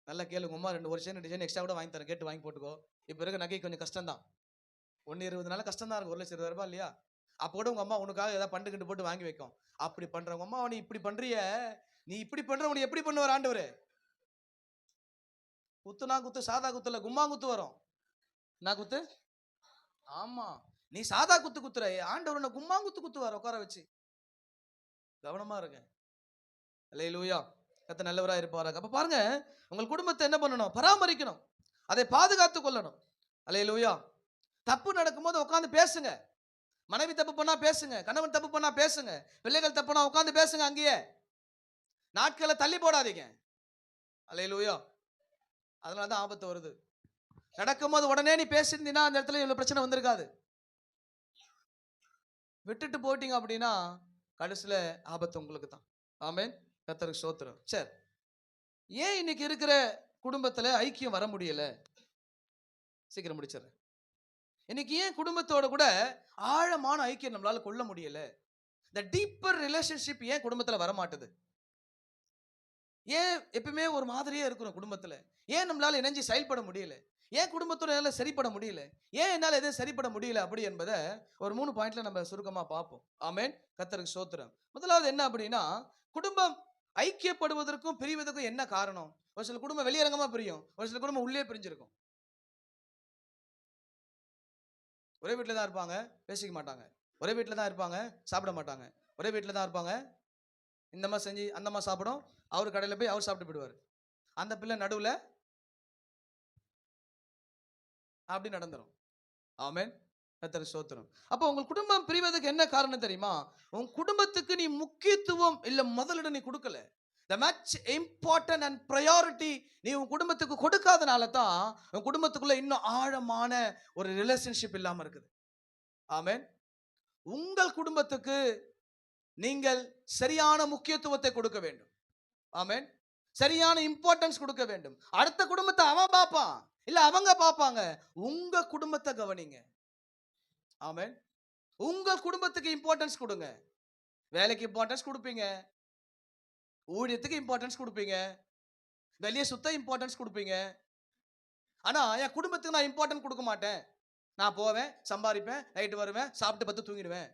நல்லா கேளுங்க, அம்மா 2 வருஷம் டிசைன் எக்ஸ்ட்ரா கூட வாங்கி தரேன், கேட்டு வாங்கி போட்டுக்கோ. இப்போ இருக்க நகை கொஞ்சம் கஷ்டம் தான். 1,20 கஷ்டம் தான் இருக்கும். 1,20,000 இல்லையா? அப்போ கூட உங்க அம்மா உனக்காக ஏதாவது பண்டு கிண்டு போட்டு வாங்கி வைக்கும். அப்படி பண்றவங்க அம்மா நீ இப்படி பண்றிய, நீ இப்படி பண்ற, உனக்கு எப்படி பண்ணுவார் ஆண்டவர்? குத்துனா குத்து, சாதா குத்துல கும்மா குத்து வரும். நான் குத்து, ஆமா, நீ சாதா குத்து குத்துற, ஆண்டவர் உன்னை கும்மா குத்து குத்துவார் உட்கார வச்சு. கவனமா இருங்க. அல்லேலூயா. கர்த்தர் நல்லவரா இருப்பாராக. அப்ப பாருங்க, உங்கள் குடும்பத்தை என்ன பண்ணணும்? பராமரிக்கணும், அதை பாதுகாத்து கொள்ளணும். அல்லேலூயா. தப்பு நடக்கும்போது உட்காந்து பேசுங்க. மனைவி தப்பு பண்ணா பேசுங்க, கணவன் தப்பு பண்ணா பேசுங்க, பிள்ளைகள் தப்புனா உட்காந்து பேசுங்க. அங்கேயே நாட்களை தள்ளி போடாதீங்க. அல்லேலூயா. அதனால தான் ஆபத்து வருது. நடக்கும்போது உடனே நீ பேசியிருந்தீங்கன்னா அந்த இடத்துல இவ்வளவு பிரச்சனை வந்திருக்காது. விட்டுட்டு போயிட்டீங்க அப்படின்னா கடைசியில ஆபத்து உங்களுக்கு தான். ஆமென். கர்த்தருக்கு ஸ்தோத்திரம். சரி, ஏன் இன்னைக்கு இருக்கிற குடும்பத்துல ஐக்கியம் வர முடியல? சீக்கிரம் முடிச்சிடறேன். இன்னைக்கு ஏன் குடும்பத்தோட கூட ஆழமான ஐக்கியம் நம்மளால கொள்ள முடியல? இந்த டீப்பர் ரிலேஷன்ஷிப் ஏன் குடும்பத்துல வர மாட்டுது? ஏன் எப்பவுமே ஒரு மாதிரியே இருக்கிறோம் குடும்பத்துல? ஏன் நம்மளால இணைஞ்சு செயல்பட முடியல? ஏன் குடும்பத்தோட என்னால சரிப்பட முடியல? ஏன் என்னால எதுவும் சரிப்பட முடியல அப்படி என்பதை ஒரு 3 பாயிண்ட்ல நம்ம சுருக்கமா பார்ப்போம். ஆமென். கர்த்தருக்கு ஸ்தோத்திரம். முதலாவது என்ன அப்படின்னா, குடும்பம் ஐக்கியப்படுவதற்கும் பிரிவதற்கும் என்ன காரணம்? ஒரு சில குடும்பம் வெளியரங்கமா பிரியும், ஒரு சில குடும்பம் உள்ளே பிரிஞ்சிருக்கும். ஒரே வீட்டில் தான் இருப்பாங்க, பேசிக்க மாட்டாங்க. ஒரே வீட்டில் தான் இருப்பாங்க, சாப்பிட மாட்டாங்க. ஒரே வீட்டில் தான் இருப்பாங்க, இந்தம்மா செஞ்சு அந்தம்மா சாப்பிடும், அவர் கடையில் போய் அவர் சாப்பிட்டு போயிடுவார். அந்த பிள்ளை நடுவுல அப்படி நடந்துரும். ஆமென். கர்த்தர் ஸ்தோத்திரம். அப்போ உங்க குடும்பம் பிரிவதற்கு என்ன காரணம் தெரியுமா? உன் குடும்பத்துக்கு நீ முக்கியத்துவம் இல்ல முதலிடம் நீ கொடுக்கல. the much important and priority நீ உன் குடும்பத்துக்கு கொடுக்காதனால தான் உன் குடும்பத்துக்குள்ள இன்னும் ஆழமான ஒரு ரிலேஷன்ஷிப் இல்லாம இருக்குது. ஆமென். உங்கள் குடும்பத்துக்கு நீங்கள் சரியான முக்கியத்துவத்தை கொடுக்க வேண்டும். ஆமென். சரியான இம்பார்ட்டன்ஸ் கொடுக்க வேண்டும். அடுத்த குடும்பத்தை அவன் பார்ப்பான் இல்ல அவங்க பார்ப்பாங்க. உங்க குடும்பத்தை கவனிங்க. ஆமென். உங்கள் குடும்பத்துக்கு இம்பார்ட்டன்ஸ் கொடுங்க. வேலைக்கு இம்பார்ட்டன்ஸ் கொடுப்பீங்க, ஊழியத்துக்கு இம்பார்ட்டன்ஸ் கொடுப்பீங்க, வெளியே சுத்த இம்பார்ட்டன்ஸ் கொடுப்பீங்க. ஆனா என் குடும்பத்துக்கு நான் இம்பார்ட்டன்ஸ் கொடுக்க மாட்டேன். நான் போவேன், சம்பாதிப்பேன், நைட்டு வருவேன், சாப்பிட்டு 10 தூங்கிடுவேன்.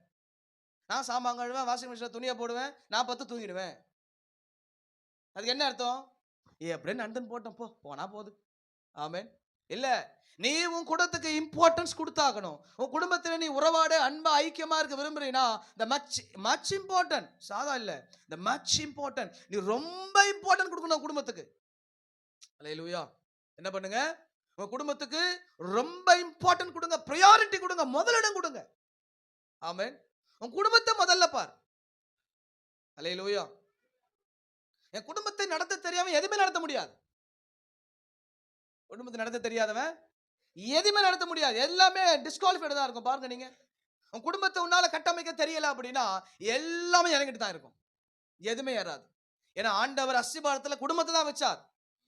நான் சாமான் கழுவேன், வாஷிங் மிஷினில் துணியை போடுவேன், நான் 10 தூங்கிடுவேன். அதுக்கு என்ன அர்த்தம்? அப்படியே நண்டன் போட்டோம், போனா போகுது. ஆமென். இல்ல, நீ உன் குடும்பத்துக்கு இம்பார்ட்டன்ஸ் கொடுத்தாகணும். உன் குடும்பத்தில் நீ உறவாட அன்பா ஐக்கியமா இருக்க விரும்புறீனா மச் இம்பார்ட்டன்ட், சாதா இல்ல, மச் இம்பார்ட்டன்ட், நீ ரொம்ப இம்பார்ட்டன்ட் கொடுக்கணும் குடும்பத்துக்கு. அல்லேலூயா. என்ன பண்ணுங்க? உங்க குடும்பத்துக்கு ரொம்ப இம்பார்ட்டன்ட் கொடுங்க, பிரையாரிட்டி கொடுங்க, முதலிடம் கொடுங்க. ஆமென். உன் குடும்பத்தை முதல்ல பார். அல்லேலூயா. என் குடும்பத்தை நடத்த தெரியாம எதுவுமே நடத்த முடியாது. குடும்பத்தை நடத்த தெரியாதவன் எதுவுமே நடத்த முடியாது. எல்லாமே டிஸ்குவாலிஃபைடு தான் இருக்கும். பாருங்க, நீங்க உன் குடும்பத்தை உன்னால கட்டமைக்க தெரியல அப்படின்னா எல்லாமே இறங்கிட்டு தான் இருக்கும், எதுவுமே ஏறாது. ஏன்னா ஆண்டவர் அஸ்திபாரத்துல குடும்பத்தை தான் வச்சார்.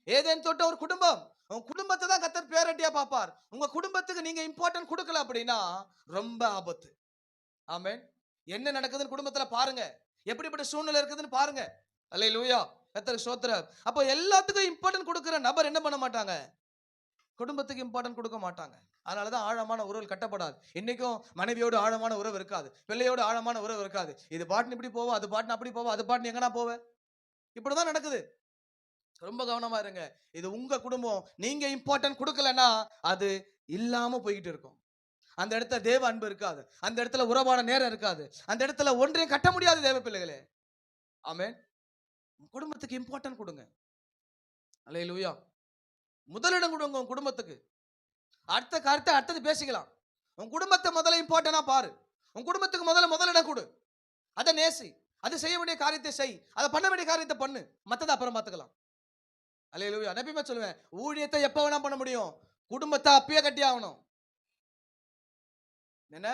ஏதேன் தொட்ட ஒரு குடும்பம், உன் குடும்பத்தை தான் கர்த்தர் பேரட்டியா பார்ப்பார். உங்க குடும்பத்துக்கு நீங்க இம்பார்ட்டன்ட் கொடுக்கல அப்படின்னா ரொம்ப ஆபத்து. ஆமென். என்ன நடக்குதுன்னு குடும்பத்துல பாருங்க, எப்படிப்பட்ட சூழ்நிலை இருக்குதுன்னு பாருங்க. அல்லேலூயா. கர்த்தருக்கு ஸ்தோத்திரம். அப்போ எல்லாத்துக்கும் இம்பார்ட்டன்ட் கொடுக்கிற நபர் என்ன பண்ண மாட்டாங்க? குடும்பத்துக்கு இம்பார்ட்டன்ட் கொடுக்க மாட்டாங்க. அதனாலதான் ஆழமான உறவு கட்டப்படாது. இன்னைக்கும் மனைவியோடு ஆழமான உறவு இருக்காது, பிள்ளையோடு ஆழமான உறவு இருக்காது. இது பாட்டுன்னு இப்படி போவோம், அது பாட்டுன்னு அப்படி போவோம், அது பாட்டுன்னு எங்கனா போவேன். இப்படிதான் நடக்குது. ரொம்ப கவனமா இருங்க. இது உங்க குடும்பம். நீங்க இம்பார்ட்டன்ட் கொடுக்கலன்னா அது இல்லாம போய்கிட்டு இருக்கும். அந்த இடத்துல தேவ அன்பு இருக்காது, அந்த இடத்துல உறவான நேரம் இருக்காது, அந்த இடத்துல ஒன்றையும் கட்ட முடியாது தேவ பிள்ளைகளே. ஆமென். குடும்பத்துக்கு இம்பார்ட்டன்ட் கொடுங்க. அல்லேலூயா. முதலிடம் கொடுங்க உன் குடும்பத்துக்கு. அடுத்த கருத்தை அடுத்தது பேசிக்கலாம். உன் குடும்பத்தை முதல்ல இம்பார்ட்டன்டா பாரு. உன் குடும்பத்துக்கு முதலிடம் கொடு. அதை நேசி, அது செய்ய வேண்டிய காரியத்தை செய், அதை பண்ண வேண்டிய காரியத்தை பண்ணு, மத்ததை அப்புறம் பார்த்துக்கலாம். அல்லேலூயா. நபிமே சொல்லுவேன், ஊழியத்தை எப்ப வேணா பண்ண முடியும், குடும்பத்தை அப்பயே கட்டி ஆகணும். என்ன?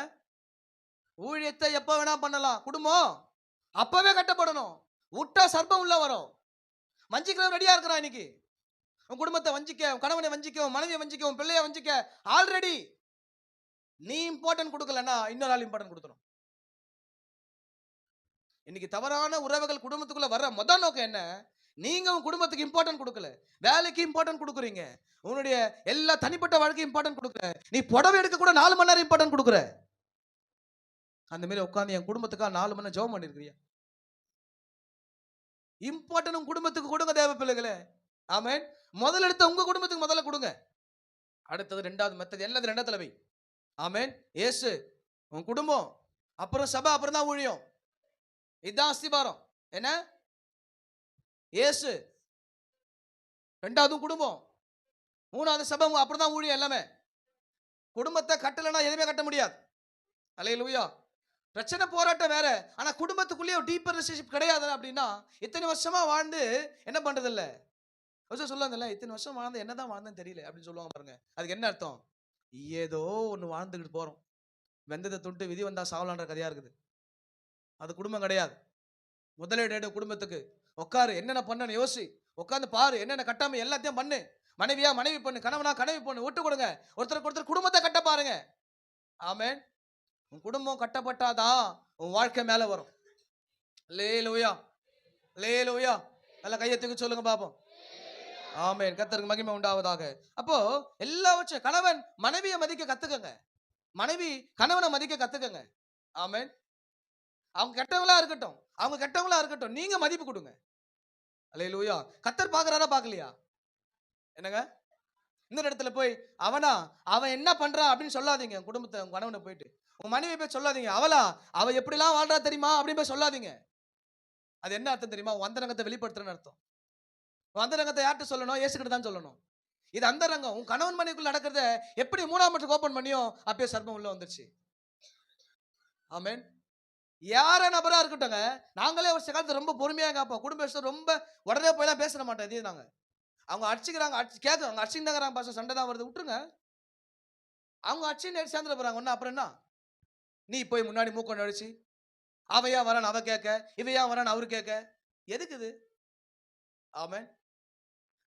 ஊழியத்தை எப்ப வேணா பண்ணலாம், குடும்பம் அப்பவே கட்டப்படணும். விட்டா சர்ப்பம் உள்ள வரும். வஞ்சிக்கிறவன் ரெடியா இருக்கிறான் இன்னைக்கு. உன் குடும்பத்தை வஞ்சிக்க, கணவனை வஞ்சிக்க, மனைவியை வஞ்சிக்க, பிள்ளைய வஞ்சிக்க ஆல்ரெடி. நீ இம்பார்ட்டன்ட் கொடுக்கலன்னா இன்னொரு ஆள் இம்பார்ட்டன்ட் கொடுக்கணும். இன்னைக்கு தவறான உறவுகள் குடும்பத்துக்குள்ள வர முதல் நோக்கம் என்ன? நீங்க உன் குடும்பத்துக்கு இம்பார்ட்டன்ட் கொடுக்கல, வேலைக்கு இம்பார்ட்டன்ட் கொடுக்குறீங்க, உன்னுடைய எல்லா தனிப்பட்ட வாழ்க்கை இம்பார்ட்டன்ட் கொடுக்குற, நீ புடவை எடுக்க கூட 4 மணி நேரம் இம்பார்ட்டன்ட் கொடுக்குற. அந்த மாதிரி உட்காந்து என் குடும்பத்துக்காக 4 மணி நேரம் ஜெபம் பண்ணிருக்கிறியா? இம்பார்ட்டன்ட் உன் குடும்பத்துக்கு கொடுங்க தேவ பிள்ளைகளே. ஆமென். முதல்ல எடுத்த உங்க குடும்பத்துக்கு முதல்ல கொடுங்க. அடுத்தது ரெண்டாவது மெத்தட், எல்லாத்தையும் ரெண்டாவது வை. ஆமென். இயேசு, உன் குடும்பம், அப்புறம் சபை, அப்புறம் தான் ஊழியம். இதுதான் அஸ்திபாரம். என்ன? இயேசு, ரெண்டாவது குடும்பம், மூணாவது சபை, அப்புறம் தான் ஊழியம். எல்லாமே குடும்பத்தை கட்டலைன்னா எதுவுமே கட்ட முடியாது. அல்லேலூயா. பிரச்சனை போராட்டம் வேற, ஆனா குடும்பத்துக்குள்ளேயே டீப்பர் ரிலேஷன்ஷிப் கிடையாது அப்படின்னா இத்தனை வருஷமா வாழ்ந்து என்ன பண்றது இல்ல. சொல்லுவாங்கல்ல, இத்தனை வருஷம் வாழ்ந்து என்னதான் வாழ்ந்தேன்னு தெரியல அப்படின்னு சொல்லுவாங்க பாருங்க. அதுக்கு என்ன அர்த்தம்? ஏதோ ஒன்று வாழ்ந்துக்கிட்டு போறோம். வெந்ததை துண்டு விதி வந்தா சாவலான்ற கதையா இருக்குது. அது குடும்பம் கிடையாது. முதலீடு குடும்பத்துக்கு உட்காரு, என்னென்ன பண்ணு யோசி, உட்காந்து பாரு, என்னென்ன கட்டாம எல்லாத்தையும் பண்ணு. மனைவியா மனைவி பண்ணு, கணவனா கனவி பண்ணு, விட்டு கொடுங்க. ஒருத்தருக்கு ஒருத்தர் குடும்பத்தை கட்ட பாருங்க. ஆமென். உன் குடும்பம் கட்டப்பட்டாதான் உன் வாழ்க்கை மேல வரும். அல்லேலூயா. அல்லேலூயா. நல்ல கையத்துக்கு சொல்லுங்க பாப்போம். ஆமென். கர்த்தருக்கு மகிமை உண்டாவதாக. அப்போ எல்லாவற்றையும் கணவன் மனைவியை மதிக்க கத்துக்கங்க, மனைவி கணவனை மதிக்க கத்துக்கங்க. ஆமென். அவங்க கெட்டவங்களா இருக்கட்டும், அவங்க கெட்டவங்களா இருக்கட்டும், நீங்க மதிப்பு கொடுங்க. அல்லேலூயா. கர்த்தர் பாக்குறாரா பார்க்கலையா? என்னங்க? இந்த இடத்துல போய் அவன் என்ன பண்றான் அப்படின்னு சொல்லாதீங்க. குடும்பத்தை உங்க கணவனை போயிட்டு உங்க மனைவி போய் சொல்லாதீங்க. அவ எப்படிலாம் வாழ்றா தெரியுமா அப்படின்னு போய் சொல்லாதீங்க. அது என்ன அர்த்தம் தெரியுமா? வந்தரங்கத்தை வெளிப்படுத்துறன்னு அர்த்தம். அந்த ரங்கத்தை யார்கிட்ட சொல்லணும்? இயேசுகிட்ட தான் சொல்லணும். இது அந்த ரங்கம். உன் கணவன் மனைவிக்குள்ள நடக்கிறத எப்படி 3ஆம் இடத்துக்கு ஓபன் பண்ணியோ அப்பயே சர்ப்பம் உள்ள வந்துருச்சு. ஆமென். யார நபரா இருக்கட்டுங்க, நாங்களே ஒரு சில காலத்துல ரொம்ப பொறுமையா கேட்போம். குடும்ப விஷயம் ரொம்ப உடனே போய்லாம் பேச மாட்டோம். இதே நாங்க அவங்க அடிச்சுக்கிறாங்க, கேட்குறாங்க, அடிச்சுன்னு தாங்கிறாங்க பாஸ்டர், சண்டை தான் வருது, விட்டுருங்க. அவங்க அடிச்சுன்னு சேர்ந்துட போறாங்க. ஒண்ணு அப்புறம் என்ன? நீ போய் முன்னாடி மூக்கொண்டு அடிச்சு அவையா வரான் அவ கேட்க, இவையா வரான் அவரு கேட்க, எதுக்கு இது? ஆமென்.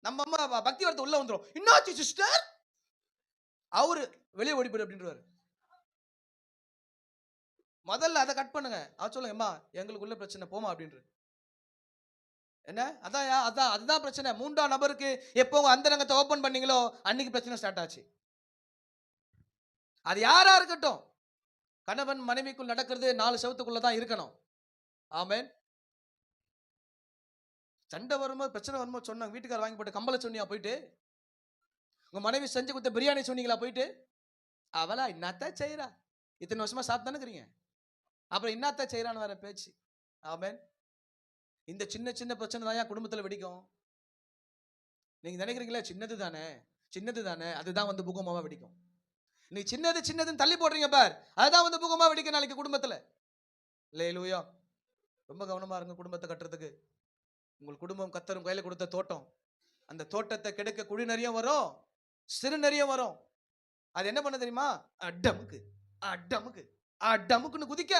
நம்ம அம்மா பக்தி வார்த்தை உள்ள வந்துரும். என்னாச்சு சிஸ்டர்? அவரு வெளியே ஓடி போயிடு அப்படின்றாரு. முதல்ல அதை கட் பண்ணுங்க. அவ சொல்லுங்க, அம்மா எங்களுக்குள்ள பிரச்சனை போமா அப்படின்ற. என்ன? அதான் அதான் அதுதான் பிரச்சனை. 3ஆம் நபருக்கு எப்போ அந்த ரங்கத்தை ஓபன் பண்ணீங்களோ அன்னைக்கு பிரச்சனை ஸ்டார்ட் ஆச்சு. அது யாரா இருக்கட்டும், கணவன் மனைவிக்குள் நடக்கிறது 4 செவத்துக்குள்ள தான் இருக்கணும். ஆமென். சண்டை வரும்போது பிரச்சனை வரும்போது சொன்னாங்க, வீட்டுக்கார வாங்கி போட்டு கம்பளை சொன்னியா போயிட்டு? உங்க மனைவி செஞ்சு கொடுத்த பிரியாணி சொன்னீங்களா போயிட்டு? அவளா என்னத்தான் செய்யறா? இத்தனை வருஷமா சாப்பிட்டு தானே இருக்கிறீங்க, அப்புறம் என்னத்தான் செய்யறான்னு வேற பேச்சு. ஆமென். இந்த சின்ன சின்ன பிரச்சனை தான் என் குடும்பத்தில் வெடிக்கும். நீங்க நினைக்கிறீங்களா சின்னது தானே, சின்னது தானே, அதுதான் வந்து பூகம்பமா வெடிக்கும். நீ சின்னது சின்னதுன்னு தள்ளி போடுறீங்க பார், அதுதான் வந்து பூகம்பமா வெடிக்கும் நாளைக்கு குடும்பத்துல. அல்லேலூயா. ரொம்ப கவனமா இருங்க குடும்பத்தை கட்டுறதுக்கு. உங்கள் குடும்பம் கர்த்தர் கையில கொடுத்த தோட்டம். அந்த தோட்டத்தை கெடுக்க குழி நிறைய வரும், சிறு நிறைய வரும். அது என்ன பண்ண தெரியுமா? அடமுக்கு அடமுக்கு அடமுக்குன்னு குதிக்க,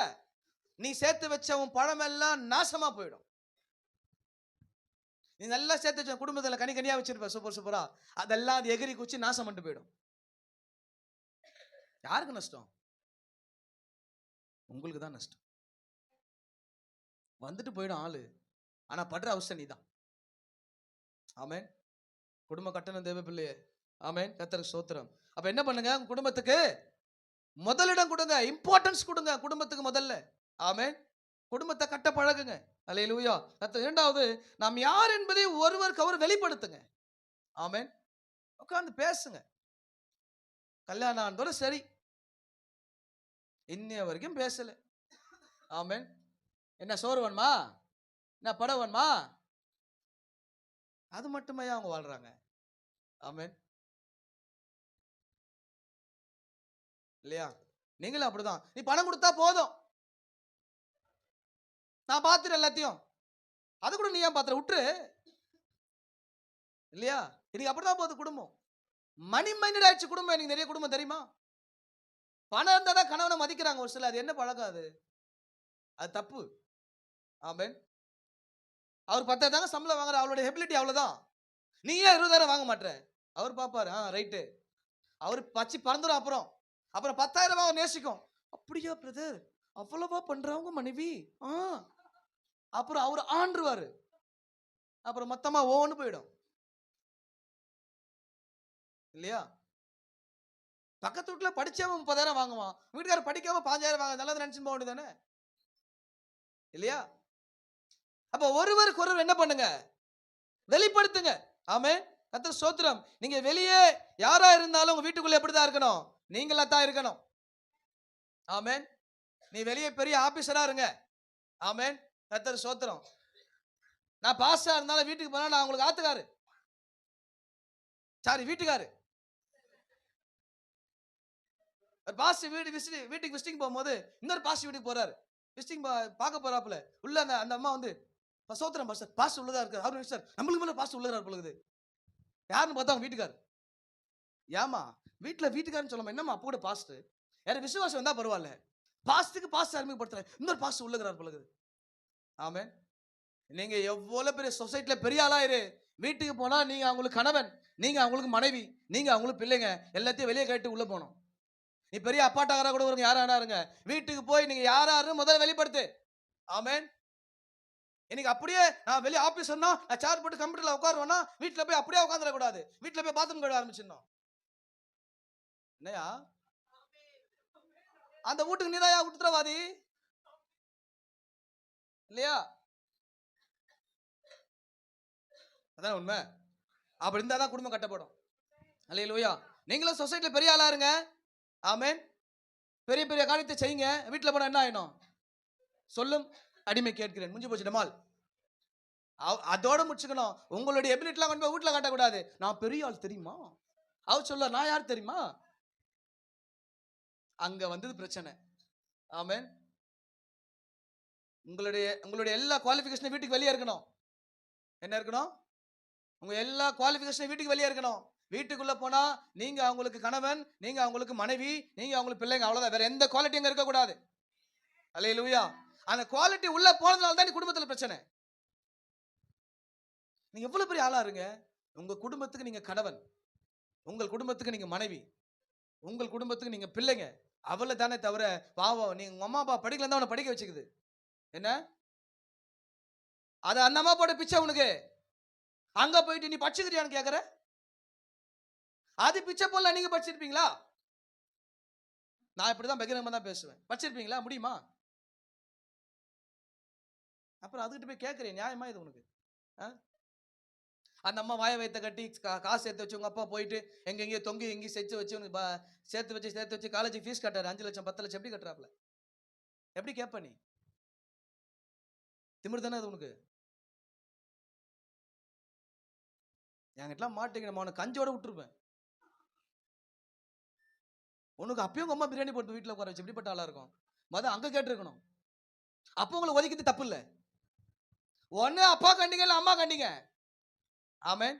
நீ சேர்த்து வச்ச உன் பழம் எல்லாம் நாசமா போயிடும். நீ நல்லா சேர்த்து வச்ச குடும்பத்துல கனி கனியா வச்சிருப்ப, சூப்பர் சூப்பரா, அதெல்லாம் அது எகிரி குச்சி நாசம் பண்ணிட்டு போயிடும். யாருக்கு நஷ்டம்? உங்களுக்கு தான் நஷ்டம். வந்துட்டு போயிடும் ஆளு, ஆனா படுற அவஸ்தை நீதான். ஆமென். குடும்ப கட்டணம் தேவை பிள்ளையே. ஆமென். கர்த்தருக்கு ஸ்தோத்திரம். அப்ப என்ன பண்ணுங்க, உங்க குடும்பத்துக்கு முதலிடம் கொடுங்க, இம்பார்ட்டன்ஸ் கொடுங்க குடும்பத்துக்கு முதல்ல. ஆமென். குடும்பத்தை கட்ட பழகுங்க. அல்லேலூயா. இரண்டாவது, நாம் யார் என்பதை ஒருவருக்கு அவர் வெளிப்படுத்துங்க. ஆமென். உட்கார்ந்து பேசுங்க. கல்யாணம் ஆனதோட சரி, இன்னைய வரைக்கும் பேசல. ஆமென். என்ன சோறு வேணுமா, என்ன படம் வேணுமா, அது மட்டுமே அவங்க வாழ்றாங்க. ஆமென். இல்லையா? நீங்களும் அப்படிதான். நீ பணம் கொடுத்தா போதும், நான் பாத்துறேன் எல்லாத்தையும். அது கூட நீ ஏன் பாத்துற, விட்டுரு. இல்லையா? இன்னைக்கு அப்படிதான் போகுது குடும்பம். மணி மைண்டட் ஆயிடுச்சு குடும்பம். எனக்கு நிறைய குடும்பம் தெரியுமா? பணம் இருந்தா தான் கணவனை மதிக்கிறாங்க ஒரு சில. அது என்ன பழக்கம் அது? அது தப்பு. ஆமென். அவர் 10,000 தாங்க சம்பளம் வாங்குற, அவளுடைய எபிலிட்டி அவ்வளவுதான். நீ ஏன் 20,000 வாங்க மாட்டற? அவர் பாப்பாரு, ரைட்டு. அவர் பச்சி பறந்துரும். அப்புறம் 10,000 அவர் நேசிக்கும். அப்படியா பிரதர், அவ்வளவா பண்றவங்க மனைவி? அப்புறம் அவர் ஆண்டுருவாரு. அப்புறம் மொத்தமா ஓன்னு போயிடும். இல்லையா? பக்கத்து வீட்டுல படிச்சவன் 30,000 வாங்குவான், வீட்டுக்காரர் படிக்காம 5,000 வாங்க, நல்லது நினைச்சுன்னு போக வேண்டியதானே? இல்லையா? அப்ப ஒருவருக்கு ஒருவர் என்ன பண்ணுங்க, வெளிப்படுத்துங்க. ஆமென். கர்த்தர் ஸ்தோத்திரம். நீங்க வெளியே யாரா இருந்தாலும் உங்க வீட்டுக்குள்ள எப்படிதான் இருக்கணும்? நீங்களா தான் இருக்கணும். ஆமென். நீ வெளியே பெரிய ஆபீசரா இருங்க. ஆமென். கர்த்தர் ஸ்தோத்திரம். நான் பாஸ்டரா இருந்தாலும் வீட்டுக்கு போனா நான் உங்களுக்கு ஆத்துக்காரு, சாரி வீட்டுக்காரு. பாஸ்டர் வீட்டுக்கு விசிட்டிங் போகும்போது இன்னொரு பாஸ்டர் வீட்டுக்கு போறாரு, விசிட்டிங் பார்க்க போறாப்புல. உள்ள அந்த அம்மா வந்து, சோத்திரம் பாஸ்டர், பாஸ்டர் உள்ளதா இருக்கு. அவரு சார் நம்மளுக்கு மேல பாஸ்டர் உள்ளதா பொழுது. யாருன்னு பார்த்தா அவங்க வீட்டுக்காரு. ஏமா வீட்டுல வீட்டுக்காரன்னு சொல்லாம என்னம்மா அப்போ கூட பாஸ்டர்? யாரும் விசுவாசம் வந்தா பரவாயில்ல, பாஸ்டருக்கு பாஸ்டர் அறிமுகப்படுத்துற இன்னொரு பாஸ்டர் உள்ளகிறார் பொழுது. ஆமென். நீங்க எவ்வளவு பெரிய சொசைட்டில பெரிய ஆளாயிரு, வீட்டுக்கு போனா நீங்க அவங்களுக்கு கணவன், நீங்க அவங்களுக்கு மனைவி, நீங்க அவங்களுக்கு பிள்ளைங்க, எல்லாத்தையும் வெளியே கேட்டு உள்ள போனோம். நீ பெரிய அப்பாட்டாரா கூட வருங்க, யாரா இருங்க, வீட்டுக்கு போய் நீங்க யாராருன்னு முதல்ல வெளிப்படுத்து. ஆமென். இன்னைக்கு அப்படியே நான் வெளியே ஆபீஸ்னா நான் சேர் போட்டு கம்ப்யூட்டர்ல உட்காருவேன்னா, வீட்டுல போய் அப்படியே உட்காந்துட கூடாது, வீட்டுல போய் பாத்ரூம் கழுவ ஆரம்பிச்சிடணும். என்னையா அந்த வீட்டுக்கு நீதான் உத்தரவாதி, இல்லையா? அதான் உண்மை. அப்படி இருந்தாதான் குடும்பம் கட்டப்படும். அல்லேலூயா. நீங்களும் சொசைட்டில பெரிய ஆளா இருங்க. ஆமென். பெரிய பெரிய காரியத்தை செய்யுங்க. வீட்டுல போனா என்ன ஆயிடும்? சொல்லும் அடிமை கேட்கிறேன், முடிஞ்சு போச்சு டமால். அதோட முடிச்சுக்கணும். உங்களுடைய எபிலிட்டிலாம் கொண்டு போய் வீட்டுல காட்டக்கூடாது. நான் பெரிய ஆள் தெரியுமா? அவர் சொல்ல நான் யார் தெரியுமா? அங்க வந்தது பிரச்சனை. ஆமென். உங்களுடைய எல்லா குவாலிஃபிகேஷனும் வீட்டுக்கு வெளியே இருக்கணும். என்ன இருக்கணும்? உங்க எல்லா குவாலிஃபிகேஷனும் வீட்டுக்கு வெளியே இருக்கணும். வீட்டுக்குள்ள போனா நீங்க அவங்களுக்கு கணவன், நீங்க அவங்களுக்கு மனைவி, நீங்க அவங்களுக்கு பிள்ளைங்க, அவ்வளவுதான். வேற எந்த குவாலிட்டி அங்க இருக்க கூடாது. அல்லேலூயா. அந்த குவாலிட்டி உள்ள போனதுனால தான் குடும்பத்துல பிரச்சனை. நீங்க எவ்வளவு பெரிய ஆளா இருங்க, உங்க குடும்பத்துக்கு நீங்க கணவன், உங்கள் குடும்பத்துக்கு நீங்க மனைவி, உங்கள் குடும்பத்துக்கு நீங்க பிள்ளைங்க, அவளை தானே தவிர பாவம் நீங்க உங்க அம்மா அப்பா படிக்கல தான் அவனை படிக்க வச்சுக்குது. என்ன அது அந்த அம்மா போட பிச்சை உனக்கு. அங்க போயிட்டு நீ படிச்சுக்கிறியான்னு கேக்குற? அது பிச்சை போல நீங்க படிச்சிருப்பீங்களா? நான் இப்படிதான் பகிரங்கமா தான் பேசுவேன். படிச்சிருப்பீங்களா? முடியுமா? அப்புறம் அதுக்கிட்ட போய் கேட்கிறேன், நியாயமா இது உனக்கு? அந்த அம்மா வாய வைத்த கட்டி காசு சேர்த்து வச்சு உங்க அப்பா போயிட்டு எங்கெங்கேயோ தொங்கி எங்கேயும் சேர்த்து வச்சு உனக்கு சேர்த்து வச்சு காலேஜுக்கு ஃபீஸ் கட்டுறாரு. 5 லட்சம் 10 லட்சம் எப்படி கட்டுறாப்ல? எப்படி கேட்ப நீ? திமிரு தானே அது உனக்கு? என்கிட்டலாம் மாட்டேங்கிற உனக்கு கஞ்சோட விட்டுருப்பேன். உனக்கு அப்பயும் உங்க அம்மா பிரியாணி போட்டு வீட்டில் உட்கார வச்சு எப்படிப்பட்ட ஆளா இருக்கும்? மொதல் அங்க கேட்டுருக்கணும். அப்போ உங்களை ஒதுக்கிது தப்பு இல்லை. ஒன்னு அப்பா கண்டிங்க இல்லை அம்மா கண்டிங்க. ஆமென்.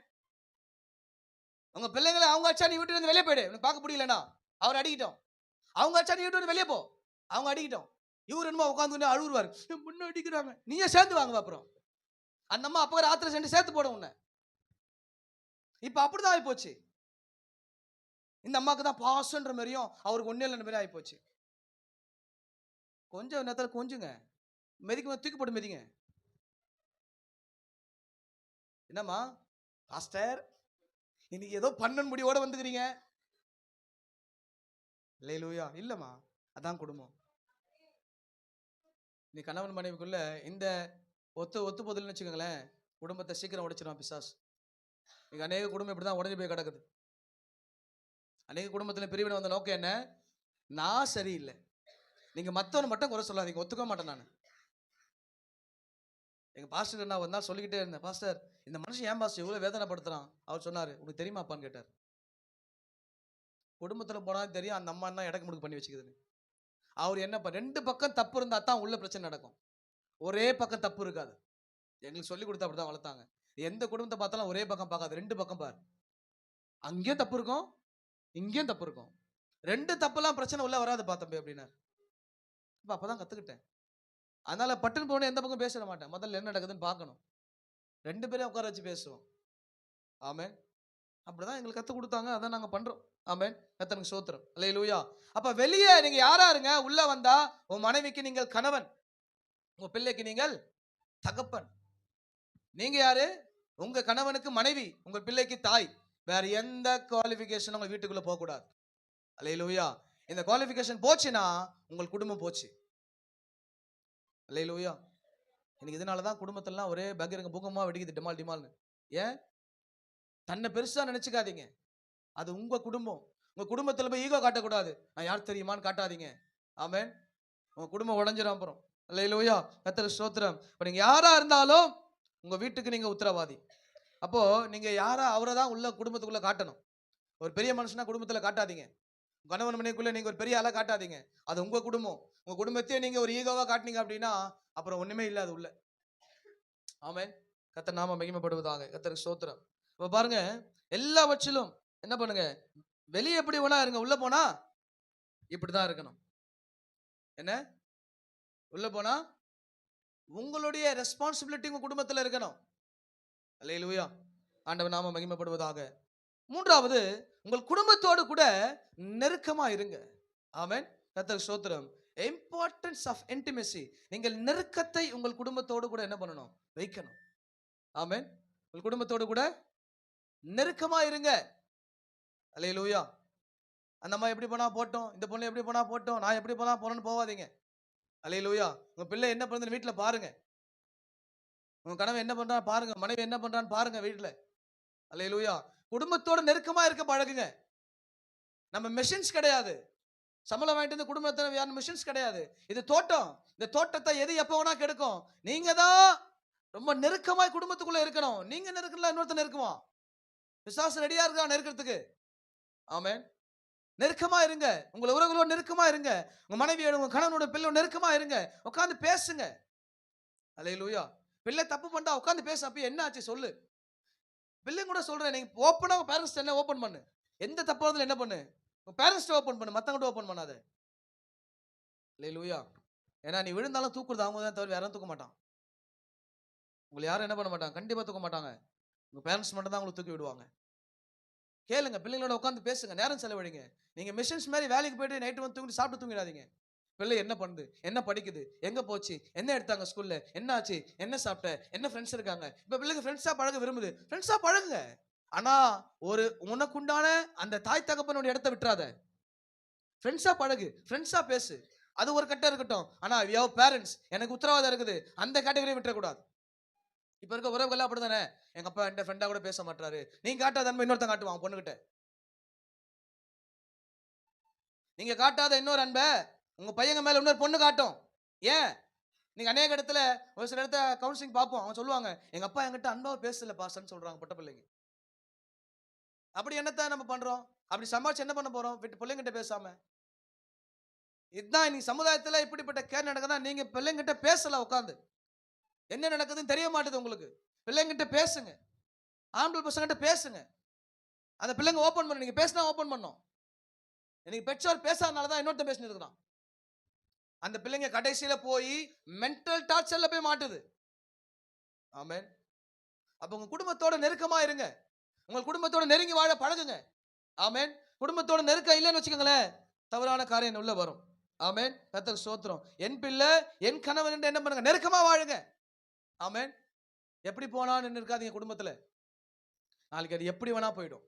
உங்க பிள்ளைங்களை அவங்க அச்சா நீ வீட்டு வந்து வெளியே போயிடு. உனக்கு பார்க்க முடியலன்னா அவர் அடிக்கிட்டோம். அவங்க அச்சா நீ வீட்டு வந்து வெளியே போ. அவங்க அடிக்கிட்டோம். இவர் என்னமோ உட்காந்து அழுவாரு, முன்ன அடிக்கிறாங்க. நீயே சேர்ந்து வாங்க. அப்புறம் அந்த அம்மா அப்பா ராத்திரி சென்று சேர்த்து போட உன்ன. இப்ப அப்படிதான் ஆகி போச்சு. இந்த அம்மாக்கு தான் பாசன்ற மாதிரியும் அவருக்கு ஒன்னே இல்லைன்ற மாதிரி ஆகி போச்சு. கொஞ்சம் நேரத்தில் கொஞ்சுங்க, மெதிக்க தூக்கி போட்டு மெதிங்க. என்னம்மா பாஸ்டர் இன்னைக்கு ஏதோ பண்ணன் முடிவோட வந்துக்கிறீங்க? அல்லேலூயா. இல்லம்மா, அதான் குடும்பம். நீ கணவன் மனைவிக்குள்ள இந்த ஒத்து போதல்னு வச்சுக்கோங்களேன், குடும்பத்தை சீக்கிரம் உடைச்சிடும் பிசாசு. நீங்க அநேக குடும்பம் இப்படிதான் உடஞ்சி போய் கிடக்குது. அநேக குடும்பத்தில் பிரிவினை வந்த நோக்கம் என்ன? நான் சரியில்லை, நீங்க மத்தவனை மட்டும் குறை சொல்லாதீங்க. ஒத்துக்க மாட்டேன் நான். எங்க பாஸ்டர் நான் ஒரு நாள் சொல்லிக்கிட்டே இருந்தேன், பாஸ்டர் இந்த மனுஷன் ஏன் பாஸ்டர் இவ்வளவு வேதனைப்படுத்துறான்? அவர் சொன்னாரு, உனக்கு தெரியுமாப்பான்னு கேட்டார். குடும்பத்துல போனாலும் தெரியும் அந்த அம்மா என்ன இடக்கு முடுக்கு பண்ணி வச்சுக்குதுன்னு. அவர் என்ன, 2 பக்கம் தப்பு இருந்தா தான் உள்ள பிரச்சனை நடக்கும். ஒரே பக்கம் தப்பு இருக்காது. எங்களுக்கு சொல்லி கொடுத்தா அப்படிதான் வளர்த்தாங்க. எந்த குடும்பத்தை பார்த்தாலும் ஒரே பக்கம் பார்க்காது, 2 பக்கம் பாரு. அங்கேயும் தப்பு இருக்கும், இங்கேயும் தப்பு இருக்கும். 2 தப்புலாம் பிரச்சனை உள்ள வராது பார்த்தம்பி அப்படின்னாரு. அப்பதான் கத்துக்கிட்டேன். அதனால பட்டுன்னு போன எந்த பக்கம் பேசிட மாட்டேன். முதல்ல என்ன நடக்குதுன்னு பார்க்கணும். 2 பேரையும் உட்கார வச்சு பேசுவோம். ஆமென். அப்படிதான் எங்களுக்கு கத்து கொடுத்தாங்க, அதான் நாங்க பண்றோம். ஆமென். கர்த்தருக்கு ஸ்தோத்திரம். அல்லேலூயா. அப்ப வெளியே நீங்க யாரா இருங்க, உள்ள வந்தா உன் மனைவிக்கு நீங்கள் கணவன், உங்க பிள்ளைக்கு நீங்கள் தகப்பன். நீங்க யாரு? உங்க கணவனுக்கு மனைவி, உங்க பிள்ளைக்கு தாய். வேற எந்த குவாலிஃபிகேஷன் உங்க வீட்டுக்குள்ள போக கூடாது. அல்லேலூயா. இந்த குவாலிஃபிகேஷன் போச்சுன்னா உங்கள் குடும்பம் போச்சு. அல்லேலூயா. எனக்கு இதனாலதான் குடும்பத்திலாம் ஒரே பகிரங்க பூகமா வெடிக்குது, டிமால் டிமால்னு. ஏன்? தன்னை பெருசா நினைச்சுக்காதீங்க. அது உங்க குடும்பம். உங்க குடும்பத்துல போய் ஈகோ காட்டக்கூடாது. நான் யார் தெரியுமான்னு காட்டாதீங்க. ஆமென். உங்க குடும்பம் உடைஞ்சிரும் அப்புறம். அல்லேலூயா. கர்த்தருக்கு ஸ்தோத்திரம். இப்ப நீங்க யாரா இருந்தாலும் உங்க வீட்டுக்கு நீங்க உத்தரவாதி. அப்போ நீங்க யாரா அவரை தான் உள்ள குடும்பத்துக்குள்ள காட்டணும். ஒரு பெரிய மனுஷனா குடும்பத்துல காட்டாதீங்க. கணவன் மனைவிக்குள்ள நீங்க ஒரு பெரிய ஆளா காட்டாதீங்க. அது உங்க குடும்பம். உங்க குடும்பத்தையே நீங்க ஒரு ஈகோவா காட்டினீங்க அப்படின்னா அப்புறம் ஒண்ணுமே இல்லாது உள்ள. ஆமென். கர்த்தர் நாம மகிமைப்படுவதாக. கர்த்தருக்கு ஸ்தோத்திரம். இப்ப பாருங்க, எல்லாவற்றிலும் என்ன பண்ணுங்க, வெளியே எப்படி வேணா இருங்க, உள்ள போனா இப்படிதான் இருக்கணும். என்ன? உள்ள போனா உங்களுடைய ரெஸ்பான்சிபிலிட்டி உங்க குடும்பத்துல இருக்கணும். அல்லேலூயா. ஆண்டவர் நாம மகிமைப்படுவதாக. 3வது, உங்கள் குடும்பத்தோடு கூட நெருக்கமா இருங்க. ஆமென். கர்த்தருக்கு ஸ்தோத்திரம். Importance of intimacy. நீங்கள் நெருக்கத்தை உங்கள் குடும்பத்தோடு கூட என்ன பண்ணணும்? வைக்கணும். ஆமென். உங்கள் குடும்பத்தோடு கூட நெருக்கமா இருங்க. அல்லேலூயா. அந்த அம்மா எப்படி போனா போட்டோம், இந்த பொண்ணு எப்படி போனா போட்டோம், நான் எப்படி போனா போறேன்னு போவாதீங்க. அல்லேலூயா. உங்க பிள்ளை என்ன பண்ணுதுன்னு வீட்டுல பாருங்க. உங்க கணவன் என்ன பண்றான்னு பாருங்க, மனைவி என்ன பண்றான்னு பாருங்க வீட்டுல. அல்லேலூயா. குடும்பத்தோட நெருக்கமா இருக்க பழகுங்க. நம்ம மெஷின்ஸ் கிடையாது. சம்பளம் வாங்கிட்டு வந்து குடும்பத்துல மிஷின்ஸ் கிடையாது. இது தோட்டம். இந்த தோட்டத்தை எது எப்ப வேணா கெடுக்கும். நீங்க தான் ரொம்ப நெருக்கமாய் குடும்பத்துக்குள்ள இருக்கணும். நீங்க நெருக்கல இன்னொருத்தன் நெருக்குமா? பிசாசு ரெடியா இருக்கான் நெருக்கிறதுக்கு. ஆமென். நெருக்கமா இருங்க. உங்க உறவுகளோட நெருக்கமா இருங்க. உங்க மனைவியோட, உங்க கணவனோட, பிள்ளையோட நெருக்கமா இருங்க. உட்கார்ந்து பேசுங்க. அல்லேலூயா. பிள்ளை தப்பு பண்ணா உட்கார்ந்து பேசு. அப்ப என்ன ஆச்சு சொல்லு. பிள்ளை கூட சொல்றேன், நீங்க ஓப்பனா உங்க பேரண்ட்ஸ் என்ன ஓபன் பண்ணு. எந்த தப்பா இருந்தாலும் என்ன பண்ணு, உங்க பேரண்ட்ஸ் ஓபன் பண்ணு, மத்தவங்க ஓபன் பண்ணாத. அல்லேலூயா. ஏன்னா நீ விழுந்தாலும் தூக்குறது அவங்க தான் தவிர வேற யாரும் தூக்க மாட்டான். உங்களை யாரும் என்ன பண்ண மாட்டாங்க, கண்டிப்பா தூக்க மாட்டாங்க. உங்க பேரண்ட்ஸ் மட்டும் தான் உங்களை தூக்கி விடுவாங்க. கேளுங்க, பிள்ளைங்களோட உட்கார்ந்து பேசுங்க, நேரம் செலவழிங்க. நீங்க மிஷன்ஸ் மாதிரி வேலைக்கு போயிட்டு நைட்டு வந்து தூங்கி சாப்பிட்டு தூங்கிடாதீங்க. பிள்ளை என்ன பண்ணுது, என்ன படிக்குது, எங்க போச்சு, என்ன எடுத்தாங்க ஸ்கூல்ல, என்ன ஆச்சு, என்ன சாப்பிட்ட, என்ன ஃப்ரெண்ட்ஸ் இருக்காங்க. இப்ப பிள்ளைங்க ஃப்ரெண்ட்ஸா பழக விரும்புது, ஃப்ரெண்ட்ஸா பழகுங்க. ஆனா ஒரு உனக்குண்டான அந்த தாய் தகப்பனோட இடத்தை விட்டுறாத. ஃப்ரெண்ட்ஸா பழகு, ஃப்ரெண்ட்ஸா பேசு. அது ஒரு கட்டம் இருக்கட்டும். ஆனா வி ஹேவ் பேரண்ட்ஸ், எனக்கு உத்தரவாதம் இருக்குது, அந்த கேட்டகரியை விட்டுறக்கூடாது. இப்ப இருக்க உறவுகள் அப்படிதானே. எங்க அப்பா என்கிட்ட ஃப்ரெண்டா கூட பேச மாட்டாரு. நீங்க காட்டாத அன்பை இன்னொருத்தன் காட்டுவான் பொண்ணுகிட்ட. நீங்க காட்டாத இன்னொரு அன்பை உங்க பையங்க மேல இன்னொரு பொண்ணு காட்டும். ஏன்? நீங்க அநேக இடத்துல ஒரு சில இடத்துல கவுன்சிலிங் பார்ப்போம். அவங்க சொல்லுவாங்க, எங்க அப்பா என்கிட்ட அன்பா பேசல பாஸ்டர்னு சொல்றாங்க பொட்ட பிள்ளைங்க. அப்படி என்னத்தான் நம்ம பண்றோம்? அப்படி சமாளிச்சு என்ன பண்ண போறோம்? விட்டு பிள்ளைங்கிட்ட பேசாம. இதுதான் இன்னைக்கு சமுதாயத்துல இப்படிப்பட்ட கேர் நடக்குதா. நீங்க பிள்ளைங்கிட்ட பேசல உட்காந்து. என்ன நடக்குதுன்னு தெரிய மாட்டேது உங்களுக்கு. பிள்ளைங்கிட்ட பேசுங்க. ஆம்பளை பசங்கிட்ட பேசுங்க. அந்த பிள்ளைங்க ஓபன் பண்ணு. நீங்க பேசினா ஓபன் பண்ணும். இன்னைக்கு பெற்றோர் பேசாதனால தான் இன்னொருத்தன் பேசிட்டு இருக்கான். அந்த பிள்ளைங்க கடைசியில போய் மென்டல் டார்ச்சர்ல போய் மாட்டுது. ஆமென். அப்ப உங்க குடும்பத்தோட நெருக்கமா இருங்க. உங்க குடும்பத்தோட நெருங்கி வாழ பழகுங்க. ஆமென். குடும்பத்தோட நெருக்கம் இல்லைன்னு வச்சுக்கோங்களேன், தவறான காரியம் உள்ள வரும். ஆமென். கர்த்தருக்கு ஸ்தோத்திரம். என் பிள்ளை, என் கணவன் என்று என்ன பண்ணுங்க, நெருக்கமா வாழுங்க. ஆமென். எப்படி போனான்னு இருக்காதீங்க குடும்பத்துல. நாளைக்கு அது எப்படி வேணா போயிடும்.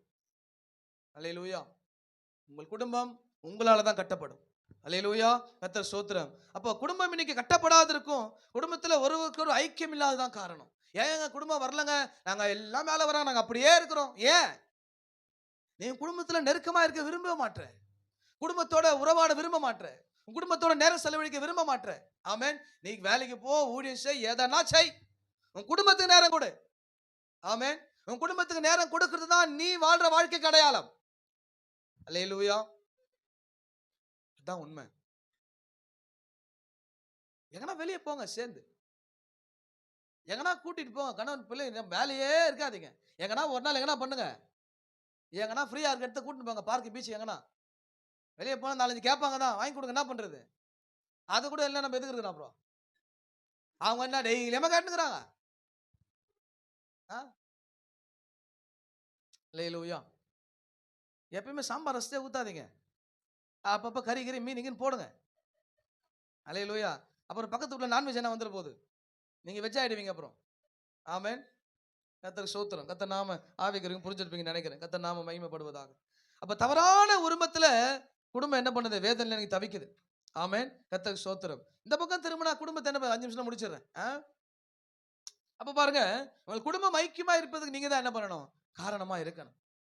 அல்லேலூயா. உங்கள் குடும்பம் உங்களால தான் கட்டப்படும். அல்லேலூயா. கர்த்தர் ஸ்தோத்திரம். அப்போ குடும்பம் இன்னைக்கு கட்டப்படாதிருக்கும். குடும்பத்துல ஒருவருக்கு ஒரு ஐக்கியம் இல்லாததான் காரணம். ஏன் எங்க குடும்பம் வரலங்க, நாங்க எல்லாம் மேல வரோம், நாங்க அப்படியே இருக்கிறோம். ஏன்? நீ குடும்பத்துல நெருக்கமா இருக்க விரும்ப மாட்ற. குடும்பத்தோட உறவாட விரும்ப மாட்ற. உன் குடும்பத்தோட நேரம் செலவழிக்க விரும்ப மாட்ற. ஆமென். நீ வேலைக்கு போ, ஊழியம் செய், எதனா செய். உன் குடும்பத்துக்கு நேரம் கொடு. ஆமென். உன் குடும்பத்துக்கு நேரம் கொடுக்கிறது தான் நீ வாழ்ற வாழ்க்கைக்கு அடையாளம். அல்லேலூயா. அதான் உண்மை. எங்கனா வெளியே போங்க சேர்ந்து. எங்கனா கூட்டிட்டு போங்க. கணவன் பிள்ளை வேலையே இருக்காதீங்க. எங்கனா ஒரு நாள் எங்கனா பண்ணுங்க. எங்கனா ஃப்ரீயா இருக்க இடத்த கூட்டிட்டு போங்க. பார்க், பீச் எங்கனா. வெளியே போனா 4 5 கேட்பாங்க தான். வாங்கி கொடுங்க, என்ன பண்றது? அது கூட இல்ல, நம்ம எதுக்கு இருக்கிறோம் அப்புறம்? அவங்க என்ன டெய்லியுமா கேட்டுக்கிறாங்க? அல்லேலூயா. எப்பயுமே சாம்பார் ரசத்தையே ஊத்தாதீங்க. அப்பப்ப கறி கறி மீன் கீன் போடுங்க. அல்லேலூயா. அப்புறம் பக்கத்து வீட்ல நான்வெஜ் என்ன வந்துற போகுது. நீங்க வெஜ் ஆயிடுவீங்க அப்புறம். ஆமென். கர்த்தருக்கு ஸ்தோத்திரம். கர்த்தர் நாம ஆவிக்குரியவங்க புரிஞ்சிருப்பீங்கன்னு நினைக்கிறேன். கர்த்தர் நாம மகிமைப்படுவதாக. அப்ப தவறான உருவத்துல குடும்பம் என்ன பண்ணுது? வேதனையில நீங்க தவிக்குது. ஆமென். கர்த்தருக்கு ஸ்தோத்திரம். இந்த பக்கம் திரும்பினா குடும்பத்தை என்ன 5 நிமிஷத்துல முடிச்சிடுறேன். அப்ப பாருங்க, உங்க குடும்பம் ஐக்கியமா இருப்பதுக்கு நீங்க தான் என்ன பண்ணணும்? காரணமா இருக்கணும்.